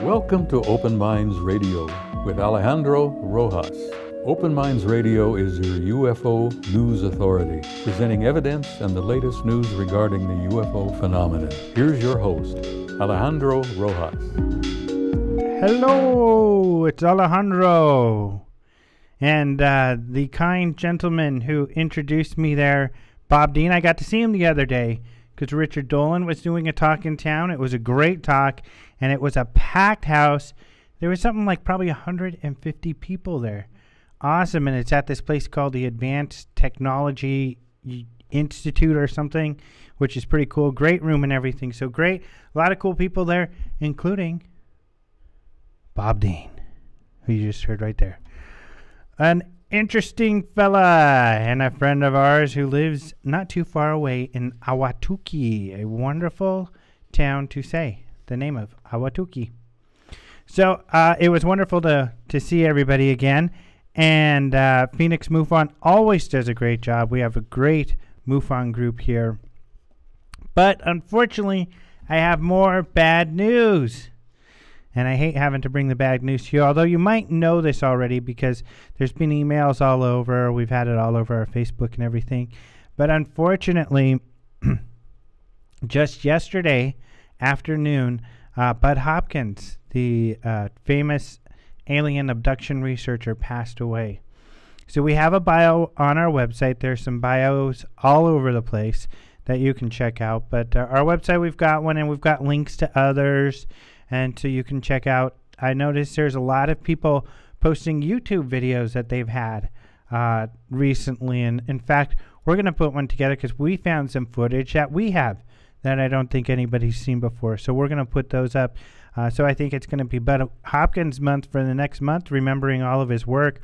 Welcome to Open Minds Radio with Alejandro Rojas. Open Minds Radio is your UFO news authority, presenting evidence and the latest news regarding the UFO phenomenon. Here's your host, Alejandro Rojas. Hello, it's Alejandro. And the kind gentleman who introduced me there, Bob Dean, I got to see him the other day because Richard Dolan was doing a talk in town. It was a great talk, and it was a packed house. There was something like probably 150 people there. Awesome, and it's at this place called the Advanced Technology Institute or something, which is pretty cool. Great room and everything, so great. A lot of cool people there, including Bob Dean, who you just heard right there. An interesting fella and a friend of ours who lives not too far away in Ahwatukee, a wonderful town to say the name of, Ahwatukee. So it was wonderful to see everybody again. And Phoenix MUFON always does a great job. We have a great MUFON group here. But unfortunately, I have more bad news. And I hate having to bring the bad news to you, although you might know this already because there's been emails all over. We've had it all over our Facebook and everything. But unfortunately, just yesterday afternoon, Bud Hopkins, the famous alien abduction researcher, passed away. So we have a bio on our website. There's some bios all over the place that you can check out. But our website, we've got one, and we've got links to others. And so you can check out. I noticed there's a lot of people posting YouTube videos that they've had recently. And in fact, we're going to put one together because we found some footage that we have that I don't think anybody's seen before. So we're going to put those up. So I think it's going to be Bud Hopkins month for the next month, remembering all of his work.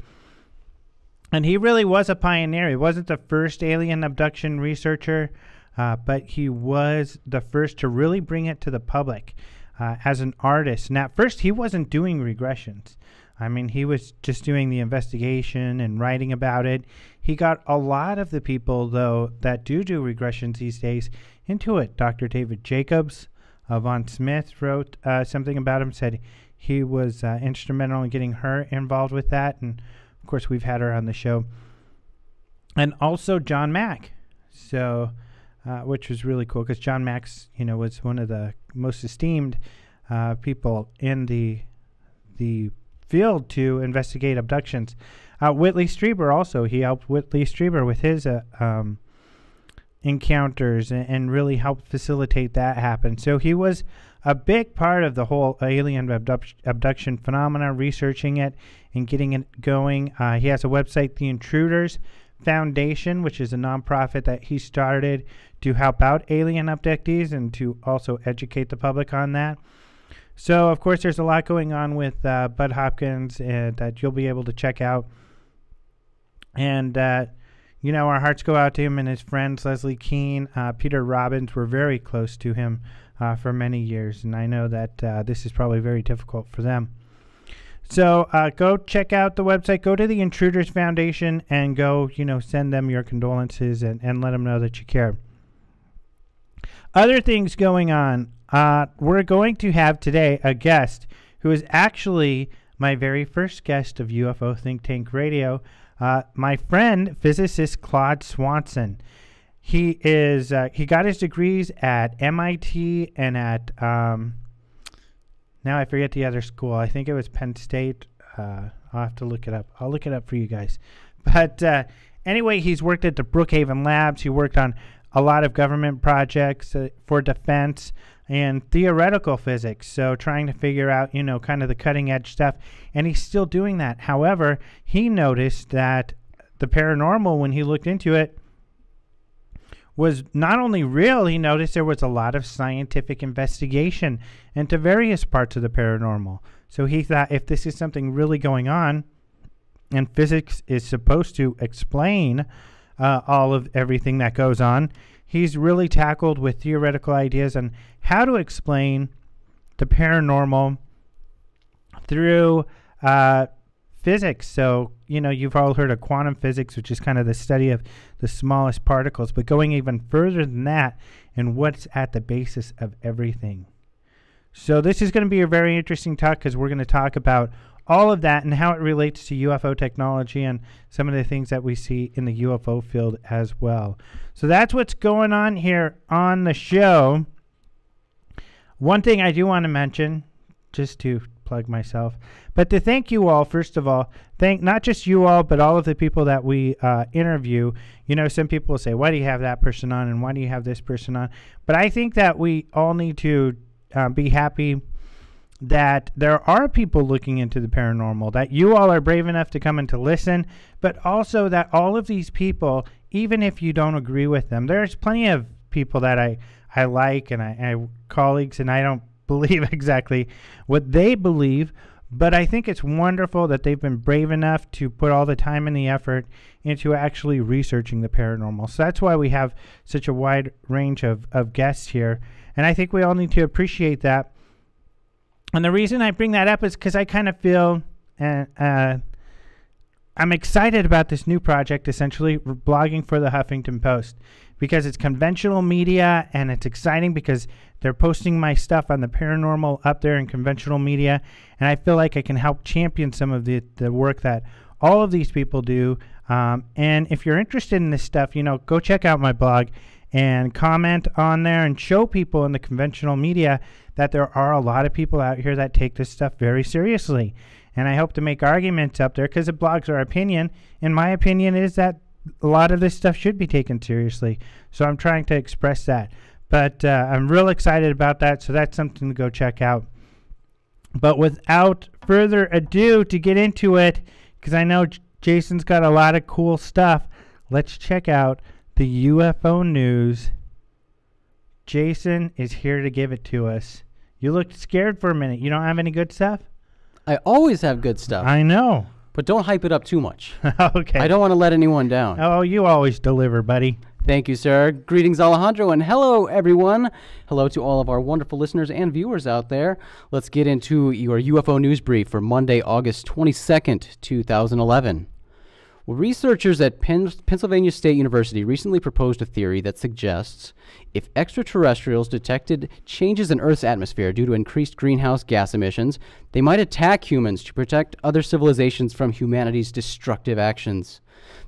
And he really was a pioneer. He wasn't the first alien abduction researcher, but he was the first to really bring it to the public. As an artist. And at first, he wasn't doing regressions. I mean, he was just doing the investigation and writing about it. He got a lot of the people, though, that do regressions these days into it. Dr. David Jacobs of Von Smith wrote something about him, said he was instrumental in getting her involved with that. And, of course, we've had her on the show. And also John Mack. So... which was really cool because John Mack, was one of the most esteemed people in the field to investigate abductions. Whitley Strieber also, he helped Whitley Strieber with his encounters and really helped facilitate that happen. So he was a big part of the whole alien abduction phenomena, researching it and getting it going. He has a website, The Intruders Foundation, which is a nonprofit that he started to help out alien abductees and to also educate the public on that. So, of course, there's a lot going on with Bud Hopkins that you'll be able to check out. And, our hearts go out to him and his friends, Leslie Keene, Peter Robbins, were very close to him for many years. And I know that this is probably very difficult for them. So go check out the website. Go to the Intruders Foundation and go, send them your condolences and let them know that you care. Other things going on. We're going to have today a guest who is actually my very first guest of UFO Think Tank Radio, my friend, physicist Claude Swanson. He got his degrees at MIT and at... now I forget the other school. I think it was Penn State. I'll have to look it up. I'll look it up for you guys. But anyway, he's worked at the Brookhaven Labs. He worked on a lot of government projects for defense and theoretical physics. So trying to figure out, kind of the cutting edge stuff. And he's still doing that. However, he noticed that the paranormal, when he looked into it, was not only real, he noticed there was a lot of scientific investigation into various parts of the paranormal. So he thought, if this is something really going on, and physics is supposed to explain all of everything that goes on, he's really tackled with theoretical ideas on how to explain the paranormal through physics. So, you've all heard of quantum physics, which is kind of the study of the smallest particles, but going even further than that and what's at the basis of everything. So this is going to be a very interesting talk because we're going to talk about all of that and how it relates to UFO technology and some of the things that we see in the UFO field as well. So that's what's going on here on the show. One thing I do want to mention, just to plug myself, but to thank you all, first of all, thank not just you all, but all of the people that we interview. You know, some people will say, why do you have that person on and why do you have this person on? But I think that we all need to be happy that there are people looking into the paranormal, that you all are brave enough to come and to listen, but also that all of these people, even if you don't agree with them, there's plenty of people that I like and I colleagues, and I don't believe exactly what they believe, but I think it's wonderful that they've been brave enough to put all the time and the effort into actually researching the paranormal. So that's why we have such a wide range of guests here, and I think we all need to appreciate that. And the reason I bring that up is because I kind of feel I'm excited about this new project, essentially blogging for the Huffington Post, because it's conventional media and it's exciting because they're posting my stuff on the paranormal up there in conventional media, and I feel like I can help champion some of the work that all of these people do. And if you're interested in this stuff, you know, go check out my blog and comment on there and show people in the conventional media that there are a lot of people out here that take this stuff very seriously. And I hope to make arguments up there because the blogs are opinion, and my opinion is that a lot of this stuff should be taken seriously. So I'm trying to express that. But I'm real excited about that, so that's something to go check out. But without further ado, to get into it, because I know Jason's got a lot of cool stuff, let's check out the UFO news. Jason is here to give it to us. You looked scared for a minute. You don't have any good stuff? I always have good stuff. I know. But don't hype it up too much. Okay. I don't want to let anyone down. Oh, you always deliver, buddy. Thank you, sir. Greetings, Alejandro, and hello, everyone. Hello to all of our wonderful listeners and viewers out there. Let's get into your UFO news brief for Monday, August 22nd, 2011. Well, researchers at Pennsylvania State University recently proposed a theory that suggests if extraterrestrials detected changes in Earth's atmosphere due to increased greenhouse gas emissions, they might attack humans to protect other civilizations from humanity's destructive actions.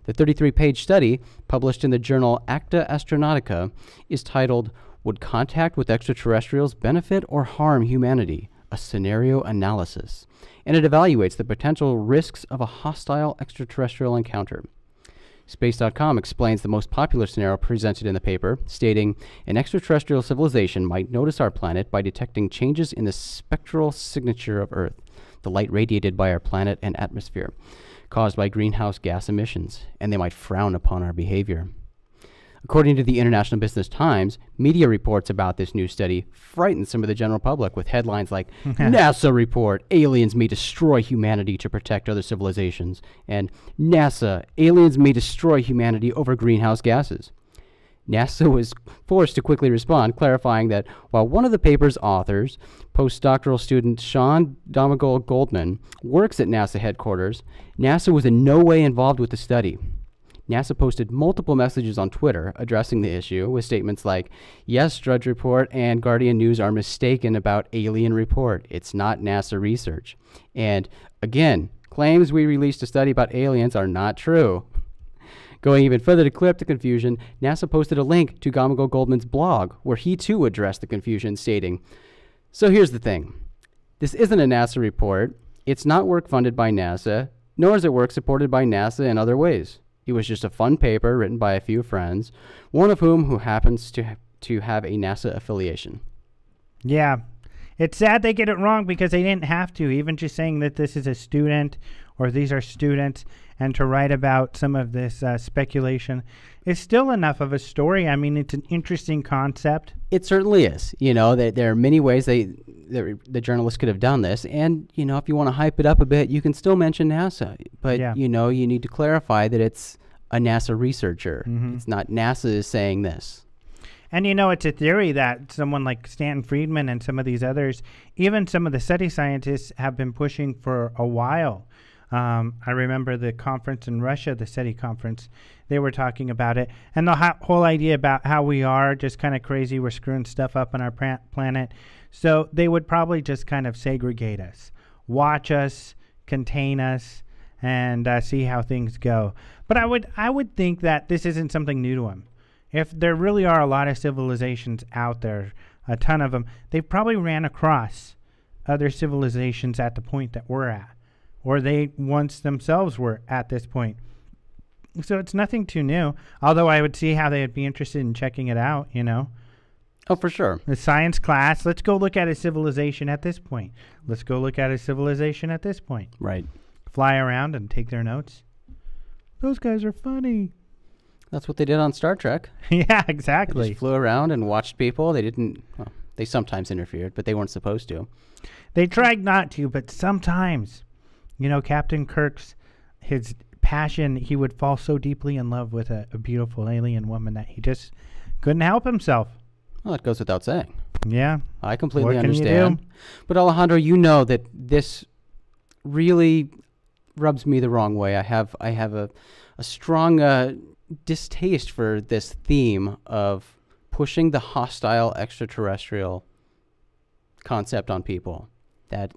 The 33-page study, published in the journal Acta Astronautica, is titled, "Would Contact with Extraterrestrials Benefit or Harm Humanity? A Scenario Analysis," and it evaluates the potential risks of a hostile extraterrestrial encounter. Space.com explains the most popular scenario presented in the paper, stating, an extraterrestrial civilization might notice our planet by detecting changes in the spectral signature of Earth, the light radiated by our planet and atmosphere, caused by greenhouse gas emissions, and they might frown upon our behavior. According to the International Business Times, media reports about this new study frightened some of the general public with headlines like, NASA report, aliens may destroy humanity to protect other civilizations, and NASA, aliens may destroy humanity over greenhouse gases. NASA was forced to quickly respond, clarifying that while one of the paper's authors, postdoctoral student Sean Donegal Goldman, works at NASA headquarters, NASA was in no way involved with the study. NASA posted multiple messages on Twitter addressing the issue with statements like, yes, Drudge Report and Guardian News are mistaken about alien report. It's not NASA research. And again, claims we released a study about aliens are not true. Going even further to clear up the confusion, NASA posted a link to Donegal Goldman's blog where he too addressed the confusion, stating, so here's the thing. This isn't a NASA report. It's not work funded by NASA, nor is it work supported by NASA in other ways. It was just a fun paper written by a few friends, one of whom happens to have a NASA affiliation. Yeah. It's sad they get it wrong because they didn't have to. Even just saying that this is a student or these are students and to write about some of this speculation is still enough of a story. I mean, it's an interesting concept. It certainly is. You know, there are many ways the journalists could have done this. And, you know, if you want to hype it up a bit, you can still mention NASA. But, yeah, you know, you need to clarify that it's a NASA researcher. Mm-hmm. It's not NASA is saying this. And, you know, it's a theory that someone like Stanton Friedman and some of these others, even some of the SETI scientists have been pushing for a while. I remember the conference in Russia, the SETI conference, they were talking about it. And the whole idea about how we are just kind of crazy, we're screwing stuff up on our planet. So they would probably just kind of segregate us, watch us, contain us, and see how things go. But I would think that this isn't something new to them. If there really are a lot of civilizations out there, a ton of them, they've probably ran across other civilizations at the point that we're at, or they once themselves were at this point. So it's nothing too new, although I would see how they would be interested in checking it out, you know. Oh, for sure. The science class, let's go look at a civilization at this point. Let's go look at a civilization at this point. Right. Fly around and take their notes. Those guys are funny. That's what they did on Star Trek. Yeah, They exactly. just flew around and watched people. They didn't, well, they sometimes interfered, but they weren't supposed to. They tried not to, but sometimes, you know, Captain Kirk's, his passion, he would fall so deeply in love with a beautiful alien woman that he just couldn't help himself. Well, that goes without saying. Yeah. I completely What can you understand. do? But Alejandro, you know that this really rubs me the wrong way. I have a strong distaste for this theme of pushing the hostile extraterrestrial concept on people. That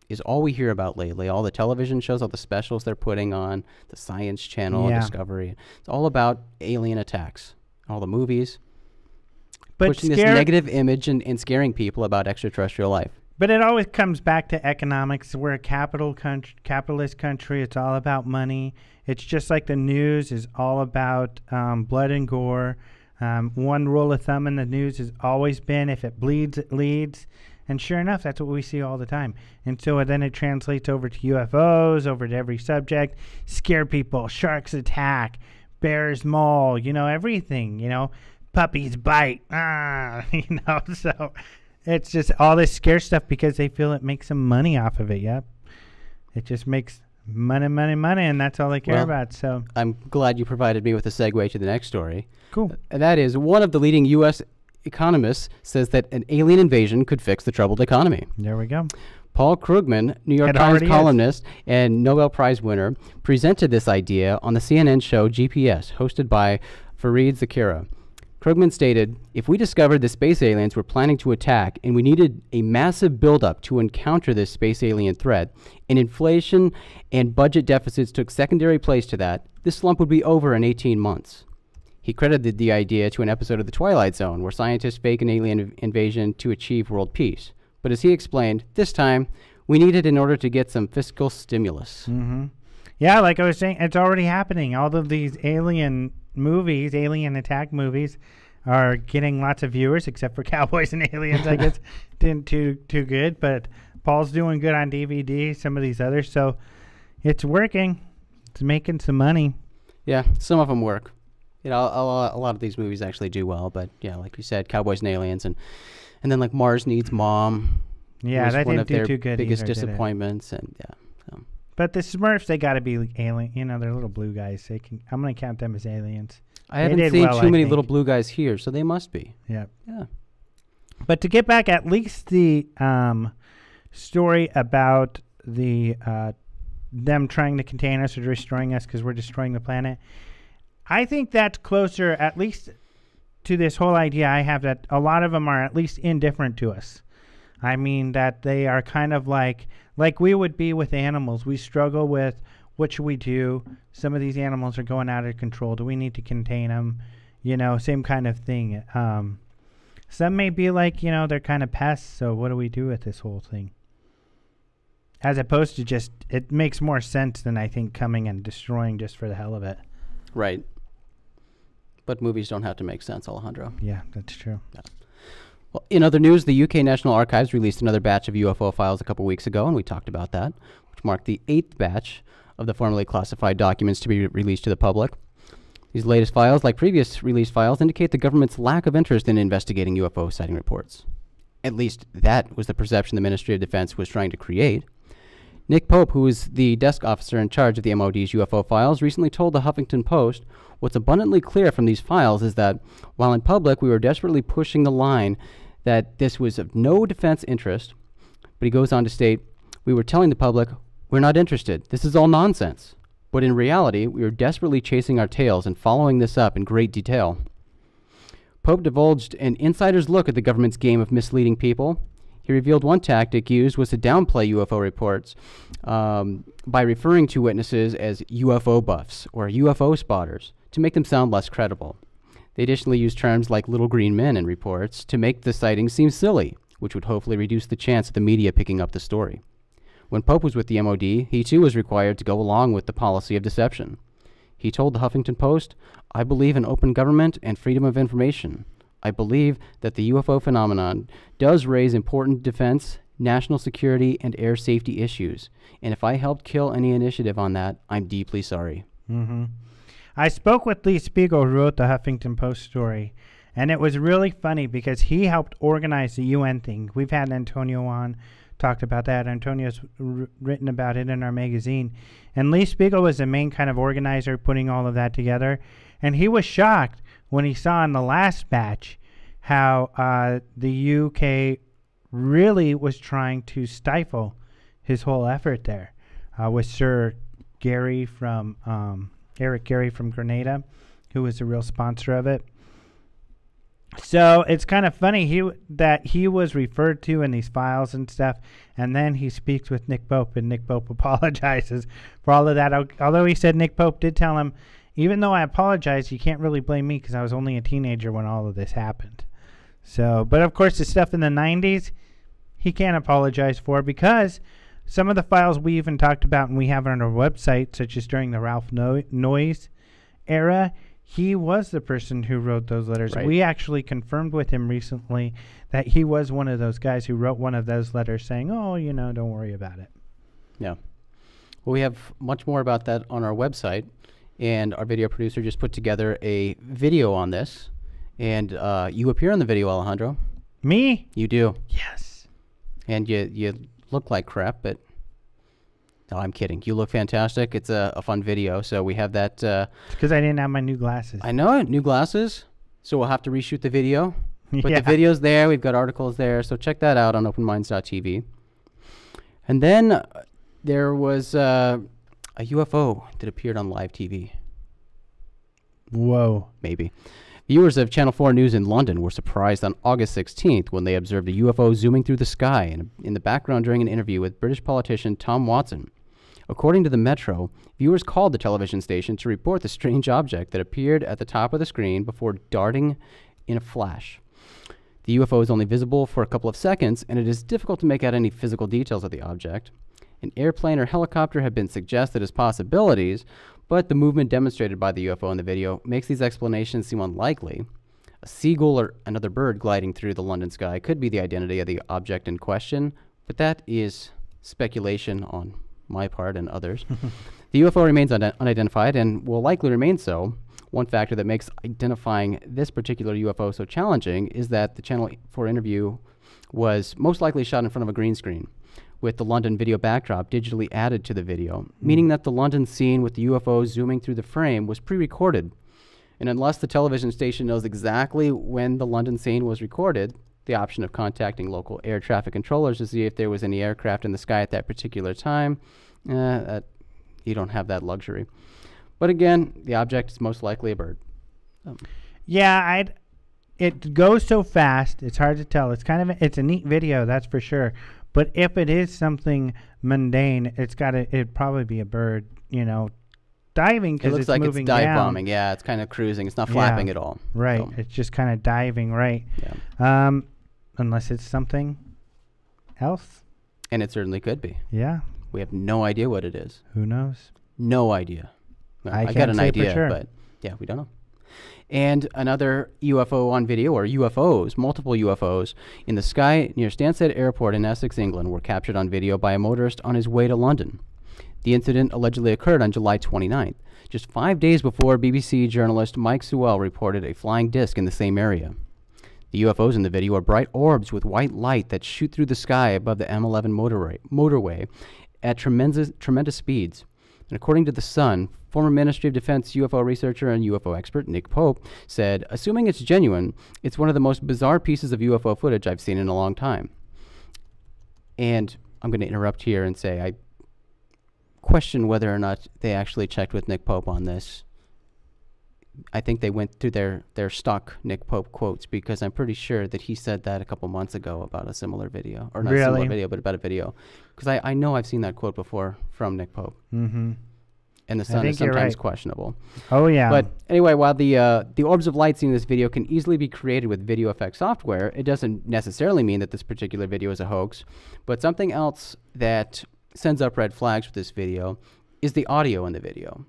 is all we hear about lately. All the television shows, all the specials they're putting on, the Science Channel, Yeah. Discovery. It's all about alien attacks. All the movies. But Pushing this negative image and scaring people about extraterrestrial life. But it always comes back to economics. We're a capitalist country. It's all about money. It's just like the news is all about blood and gore. One rule of thumb in the news has always been, if it bleeds, it leads. And sure enough, that's what we see all the time. And so then it translates over to UFOs, over to every subject. Scare people, sharks attack, bears maul, you know, everything, you know. Puppies bite, you know. So it's just all this scare stuff because they feel it makes some money off of it, yep. It just makes money, and that's all they care about. So I'm glad you provided me with a segue to the next story. Cool. And that is, one of the leading U.S. economists says that an alien invasion could fix the troubled economy. There we go. Paul Krugman, New York It Times already is. columnist and Nobel Prize winner, presented this idea on the CNN show GPS, hosted by Fareed Zakira. Krugman stated, "If we discovered the space aliens were planning to attack and we needed a massive buildup to encounter this space alien threat, and inflation and budget deficits took secondary place to that, this slump would be over in 18 months." He credited the idea to an episode of The Twilight Zone, where scientists fake an alien invasion to achieve world peace. But as he explained, this time, we need it in order to get some fiscal stimulus. Mm-hmm. Yeah, like I was saying, it's already happening. All of these alien movies, alien attack movies, are getting lots of viewers, except for Cowboys and Aliens, I guess. Didn't too good, but Paul's doing good on DVD, some of these others, so it's working. It's making some money. Yeah, some of them work. You know, a lot of these movies actually do well, but yeah, like you said, Cowboys and Aliens, and then like Mars Needs Mom. Yeah, was that one didn't of do their too good biggest either, did it? disappointments, and yeah. So. But the Smurfs, they got to be alien. You know, they're little blue guys. I'm going to count them as aliens. I haven't seen too many little blue guys here, so they must be. Yeah. Yeah. But to get back, at least the story about the them trying to contain us or destroying us because we're destroying the planet, I think that's closer, at least to this whole idea I have, that a lot of them are at least indifferent to us. I mean, that they are kind of like we would be with animals. We struggle with, what should we do? Some of these animals are going out of control. Do we need to contain them? You know, same kind of thing. Some may be like, you know, they're kind of pests, so what do we do with this whole thing? As opposed to just, it makes more sense than I think coming and destroying just for the hell of it. Right. But movies don't have to make sense, Alejandro. Yeah, that's true. Yeah. Well, in other news, the UK National Archives released another batch of UFO files a couple weeks ago, and we talked about that, which marked the 8th batch of the formerly classified documents to be released to the public. These latest files, like previous released files, indicate the government's lack of interest in investigating UFO sighting reports. At least that was the perception the Ministry of Defense was trying to create. Nick Pope, who is the desk officer in charge of the MOD's UFO files, recently told the Huffington Post, "What's abundantly clear from these files is that, while in public we were desperately pushing the line that this was of no defense interest," but he goes on to state, "we were telling the public We're not interested. This is all nonsense. But in reality, we are desperately chasing our tails and following this up in great detail. Pope divulged an insider's look at the government's game of misleading people. He revealed one tactic used was to downplay UFO reports by referring to witnesses as UFO buffs or UFO spotters to make them sound less credible. They additionally used terms like little green men in reports to make the sightings seem silly, which would hopefully reduce the chance of the media picking up the story. When Pope was with the MOD, he too was required to go along with the policy of deception. He told the Huffington Post, "I believe in open government and freedom of information. I believe that the UFO phenomenon does raise important defense, national security, and air safety issues. And if I helped kill any initiative on that, I'm deeply sorry." Mm-hmm. I spoke with Lee Spiegel, who wrote the Huffington Post story, and it was really funny because he helped organize the UN thing. We've had Antonio on, talked about that. Antonio's written about it in our magazine. And Lee Spiegel was the main kind of organizer putting all of that together. And he was shocked when he saw in the last batch how the UK really was trying to stifle his whole effort there with Sir Gary from Eric Gary from Grenada, who was the real sponsor of it. So it's kind of funny that he was referred to in these files and stuff, and then he speaks with Nick Pope, and Nick Pope apologizes for all of that. Although he said Nick Pope did tell him, even though I apologize, you can't really blame me because I was only a teenager when all of this happened. So, but of course, the stuff in the 90s, he can't apologize for because some of the files we even talked about and we have on our website, such as during the Ralph Noyes era, he was the person who wrote those letters. Right. We actually confirmed with him recently that he was one of those guys who wrote one of those letters saying, "Oh, don't worry about it." Yeah. Well, we have much more about that on our website, and our video producer just put together a video on this, and you appear in the video, Alejandro. Me? You do. Yes. And you look like crap, but no, I'm kidding. You look fantastic. It's a fun video. So we have that. It's because I didn't have my new glasses. I know it. New glasses. So we'll have to reshoot the video. But Yeah. the video's there. We've got articles there. So check that out on openminds.tv. And then there was a UFO that appeared on live TV. Whoa. Maybe. Viewers of Channel 4 News in London were surprised on August 16th when they observed a UFO zooming through the sky in the background during an interview with British politician Tom Watson. According to the Metro, viewers called the television station to report the strange object that appeared at the top of the screen before darting in a flash. The UFO is only visible for a couple of seconds, and it is difficult to make out any physical details of the object. An airplane or helicopter have been suggested as possibilities, but the movement demonstrated by the UFO in the video makes these explanations seem unlikely. A seagull or another bird gliding through the London sky could be the identity of the object in question, but that is speculation on my part and others. The UFO remains unidentified and will likely remain so. One factor that makes identifying this particular UFO so challenging is that the Channel 4 interview was most likely shot in front of a green screen, with the London video backdrop digitally added to the video, meaning that the London scene with the UFO zooming through the frame was pre-recorded. And unless the television station knows exactly when the London scene was recorded, the option of contacting local air traffic controllers to see if there was any aircraft in the sky at that particular time, you don't have that luxury. But again, the object is most likely a bird. Yeah, it goes so fast, it's hard to tell. It's a neat video, that's for sure. But if it is something mundane, it'd probably be a bird, diving It because looks it's like moving it's dive down. bombing. Yeah, it's kind of cruising. It's not flapping at all. Right, So, it's just kind of diving, right? yeah. Unless it's something else. And it certainly could be. Yeah, We have no idea what it is. who knows? No idea. Well, I got can't an say for idea, sure. but yeah, we don't know. And another UFO on video, or UFOs, multiple UFOs, in the sky near Stansted Airport in Essex, England, were captured on video by a motorist on his way to London. The incident allegedly occurred on July 29th, just 5 days before BBC journalist Mike Sewell reported a flying disc in the same area. The UFOs in the video are bright orbs with white light that shoot through the sky above the M11 motorway at tremendous speeds. And according to The Sun, former Ministry of Defense UFO researcher and UFO expert Nick Pope said, "Assuming it's genuine, it's one of the most bizarre pieces of UFO footage I've seen in a long time." And I'm going to interrupt here and say question whether or not they actually checked with Nick Pope on this. I think they went through their stock Nick Pope quotes, because I'm pretty sure that he said that a couple months ago about a similar video. Or not a similar video, but about a video. Because I know I've seen that quote before from Nick Pope. Mm-hmm. And the sun is sometimes questionable. Oh, yeah. But anyway, while the orbs of light seen in this video can easily be created with video effects software, it doesn't necessarily mean that this particular video is a hoax. But something else that sends up red flags with this video is the audio in the video.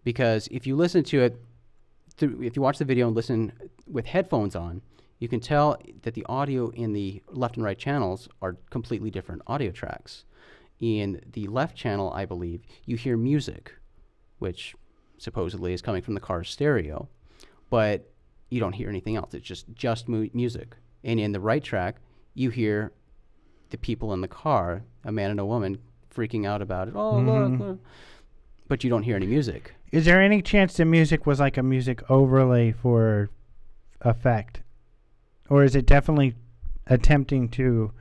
Because if you listen to it, if you watch the video and listen with headphones on, you can tell that the audio in the left and right channels are completely different audio tracks. In the left channel, I believe, you hear music, which supposedly is coming from the car's stereo, but you don't hear anything else. It's just music. And in the right track, you hear the people in the car, a man and a woman, freaking out about it. Oh, look. But you don't hear any music. Is there any chance the music was like a music overlay for effect? Or is it definitely attempting to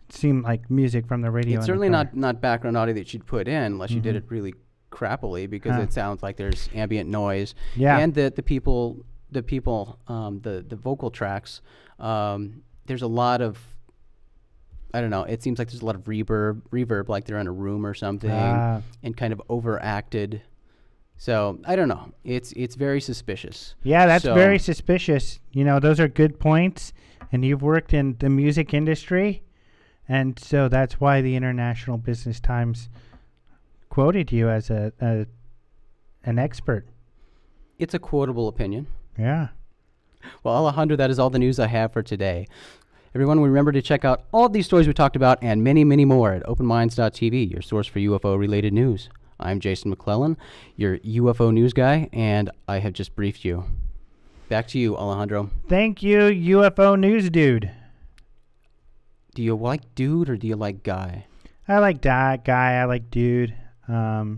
seem like music from the radio? It's certainly not background audio that you'd put in unless you did it really crappily, because it sounds like there's ambient noise. Yeah. And the vocal tracks, there's a lot of, I don't know, it seems like there's a lot of reverb like they're in a room or something, and kind of overacted. So I don't know. It's very suspicious. Yeah, that's very suspicious. You know, those are good points, and you've worked in the music industry, and so that's why the International Business Times quoted you as an expert. It's a quotable opinion. Yeah. Well, Alejandro, that is all the news I have for today. Everyone, remember to check out all these stories we talked about and many, many more at openminds.tv, your source for UFO-related news. I'm Jason McClellan, your UFO news guy, and I have just briefed you. Back to you, Alejandro. Thank you, UFO news dude. Do you like dude or do you like guy? I like guy. I like dude.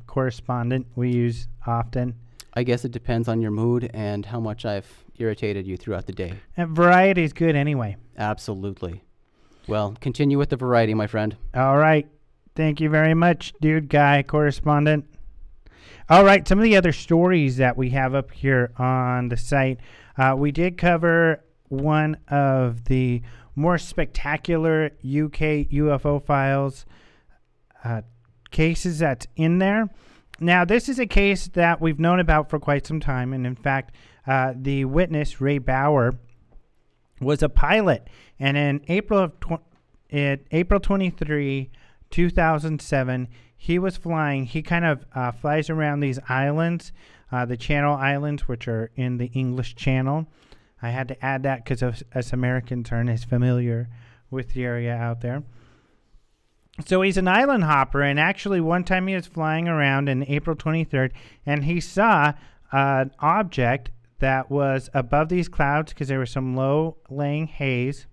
Correspondent we use often. I guess it depends on your mood and how much I've irritated you throughout the day. And variety is good anyway. Absolutely. Well, continue with the variety, my friend. All right. Thank you very much, dude, guy, correspondent. All right, some of the other stories that we have up here on the site. We did cover one of the more spectacular UK UFO files cases that's in there. Now, this is a case that we've known about for quite some time, and in fact, the witness, Ray Bauer, was a pilot, and in April 23, 2007, he was flying. He kind of flies around these islands, the Channel Islands, which are in the English Channel. I had to add that because us Americans aren't as familiar with the area out there. So he's an island hopper, and actually one time he was flying around on April 23rd, and he saw an object that was above these clouds because there was some low-laying haze.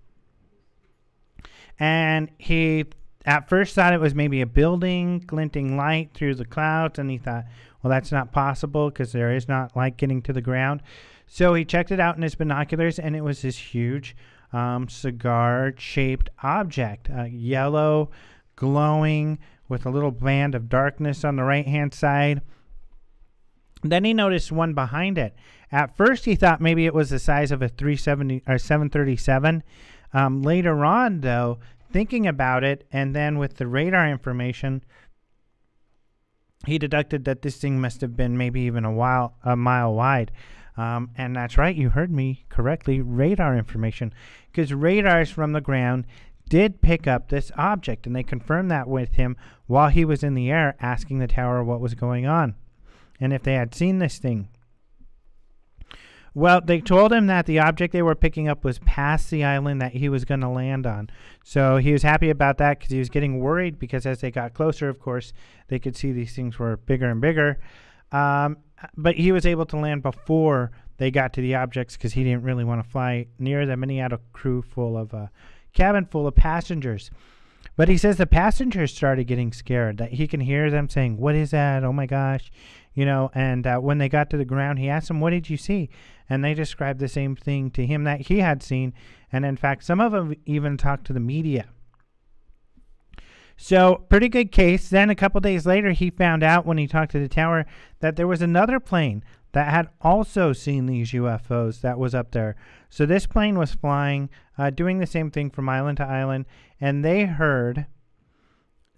And he at first thought it was maybe a building glinting light through the clouds, and he thought, well, that's not possible because there is not light getting to the ground. So he checked it out in his binoculars, and it was this huge cigar-shaped object, yellow, glowing, with a little band of darkness on the right-hand side. Then he noticed one behind it. At first, he thought maybe it was the size of a 737. Later on, though, thinking about it, and then with the radar information, he deducted that this thing must have been maybe even a mile wide. And that's right, you heard me correctly, radar information, because radars from the ground did pick up this object, and they confirmed that with him while he was in the air, asking the tower what was going on and if they had seen this thing. Well, they told him that the object they were picking up was past the island that he was going to land on. So he was happy about that because he was getting worried because as they got closer, of course, they could see these things were bigger and bigger. But he was able to land before they got to the objects because he didn't really want to fly near them, and he had a cabin full of passengers. But he says the passengers started getting scared, that he can hear them saying, "What is that? Oh my gosh." And when they got to the ground, he asked them, "What did you see?" And they described the same thing to him that he had seen. And in fact, some of them even talked to the media. So pretty good case. Then a couple days later, he found out when he talked to the tower that there was another plane that had also seen these UFOs that was up there. So this plane was flying, doing the same thing from island to island, and they heard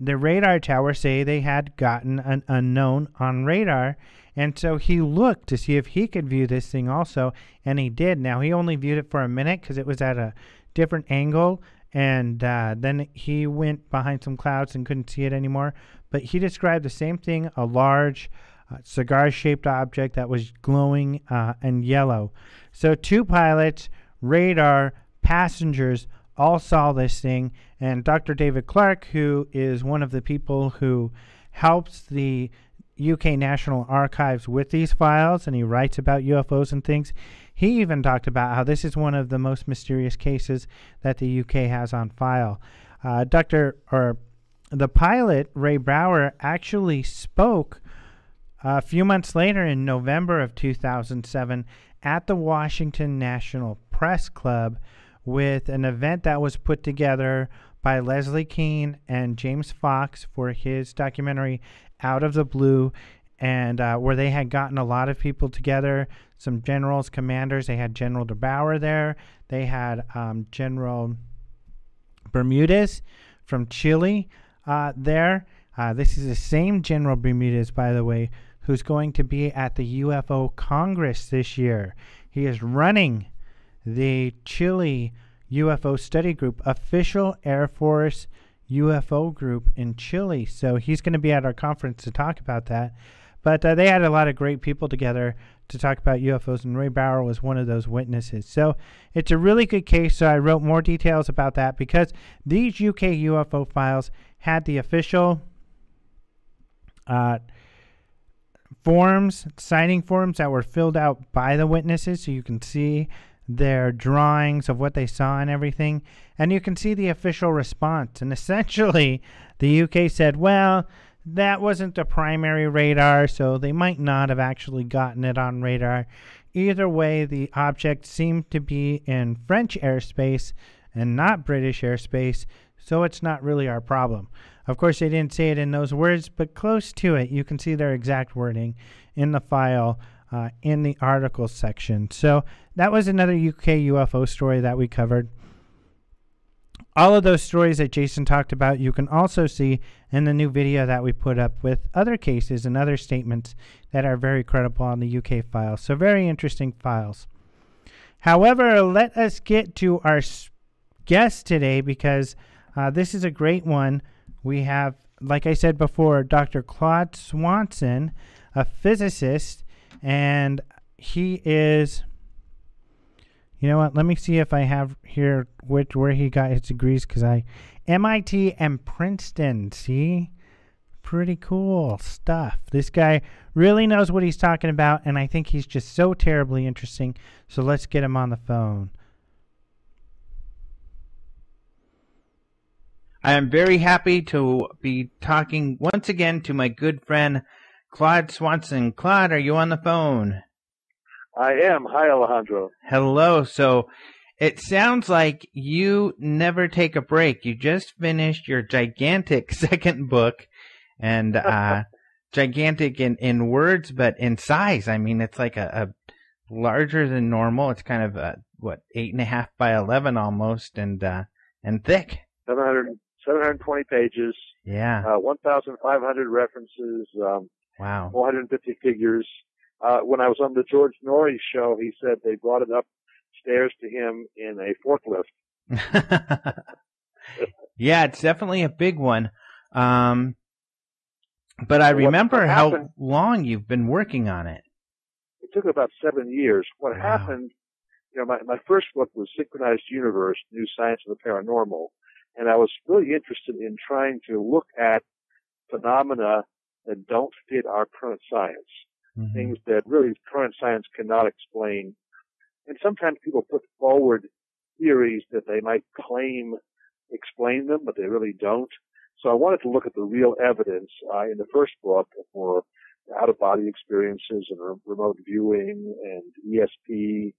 the radar tower say they had gotten an unknown on radar. And so he looked to see if he could view this thing also, and he did. Now, he only viewed it for a minute because it was at a different angle, and then he went behind some clouds and couldn't see it anymore. But he described the same thing, a large cigar-shaped object that was glowing and yellow. So 2 pilots, radar, passengers all saw this thing, and Dr. David Clark, who is one of the people who helps the UK National Archives with these files, and he writes about UFOs and things, he even talked about how this is one of the most mysterious cases that the UK has on file. The pilot, Ray Brower, actually spoke a few months later in November of 2007 at the Washington National Press Club with an event that was put together by Leslie Kean and James Fox for his documentary Out of the Blue, and where they had gotten a lot of people together, some generals, commanders. They had General DeBauer there. They had General Bermudez from Chile there. This is the same General Bermudez, by the way, who's going to be at the UFO Congress this year. He is running the Chile UFO Study Group, official Air Force UFO group in Chile. So he's going to be at our conference to talk about that. But they had a lot of great people together to talk about UFOs, and Ray Brower was one of those witnesses. So it's a really good case. So I wrote more details about that because these UK UFO files had the official signing forms that were filled out by the witnesses, so you can see their drawings of what they saw and everything, and you can see the official response. And essentially the UK said, well, that wasn't the primary radar, so they might not have actually gotten it on radar. Either way, the object seemed to be in French airspace and not British airspace, so it's not really our problem. Of course, they didn't say it in those words, but close to it. You can see their exact wording in the file in the articles section. So that was another UK UFO story that we covered. All of those stories that Jason talked about, you can also see in the new video that we put up with other cases and other statements that are very credible on the UK files. So very interesting files. However, let us get to our guest today because this is a great one. We have, like I said before, Dr. Claude Swanson, a physicist, and he is, you know what, let me see if I have here where he got his degrees, because MIT and Princeton, see? Pretty cool stuff. This guy really knows what he's talking about, and I think he's just so terribly interesting, so let's get him on the phone. I am very happy to be talking once again to my good friend, Claude Swanson. Claude, are you on the phone? I am. Hi, Alejandro. Hello. So it sounds like you never take a break. You just finished your gigantic second book, and gigantic in words, but in size. I mean, it's like a larger than normal. It's kind of 8.5 by 11 almost, and thick. 720 pages. Yeah. 1,500 references. Wow. 450 figures. When I was on the George Norrie show, he said they brought it upstairs to him in a forklift. Yeah, it's definitely a big one. But I remember how long you've been working on it. It took about 7 years. What happened, my first book was Synchronized Universe, New Science of the Paranormal. And I was really interested in trying to look at phenomena that don't fit our current science. Mm-hmm. Things that really current science cannot explain. And sometimes people put forward theories that they might claim explain them, but they really don't. So I wanted to look at the real evidence in the first book for out-of-body experiences and remote viewing and ESP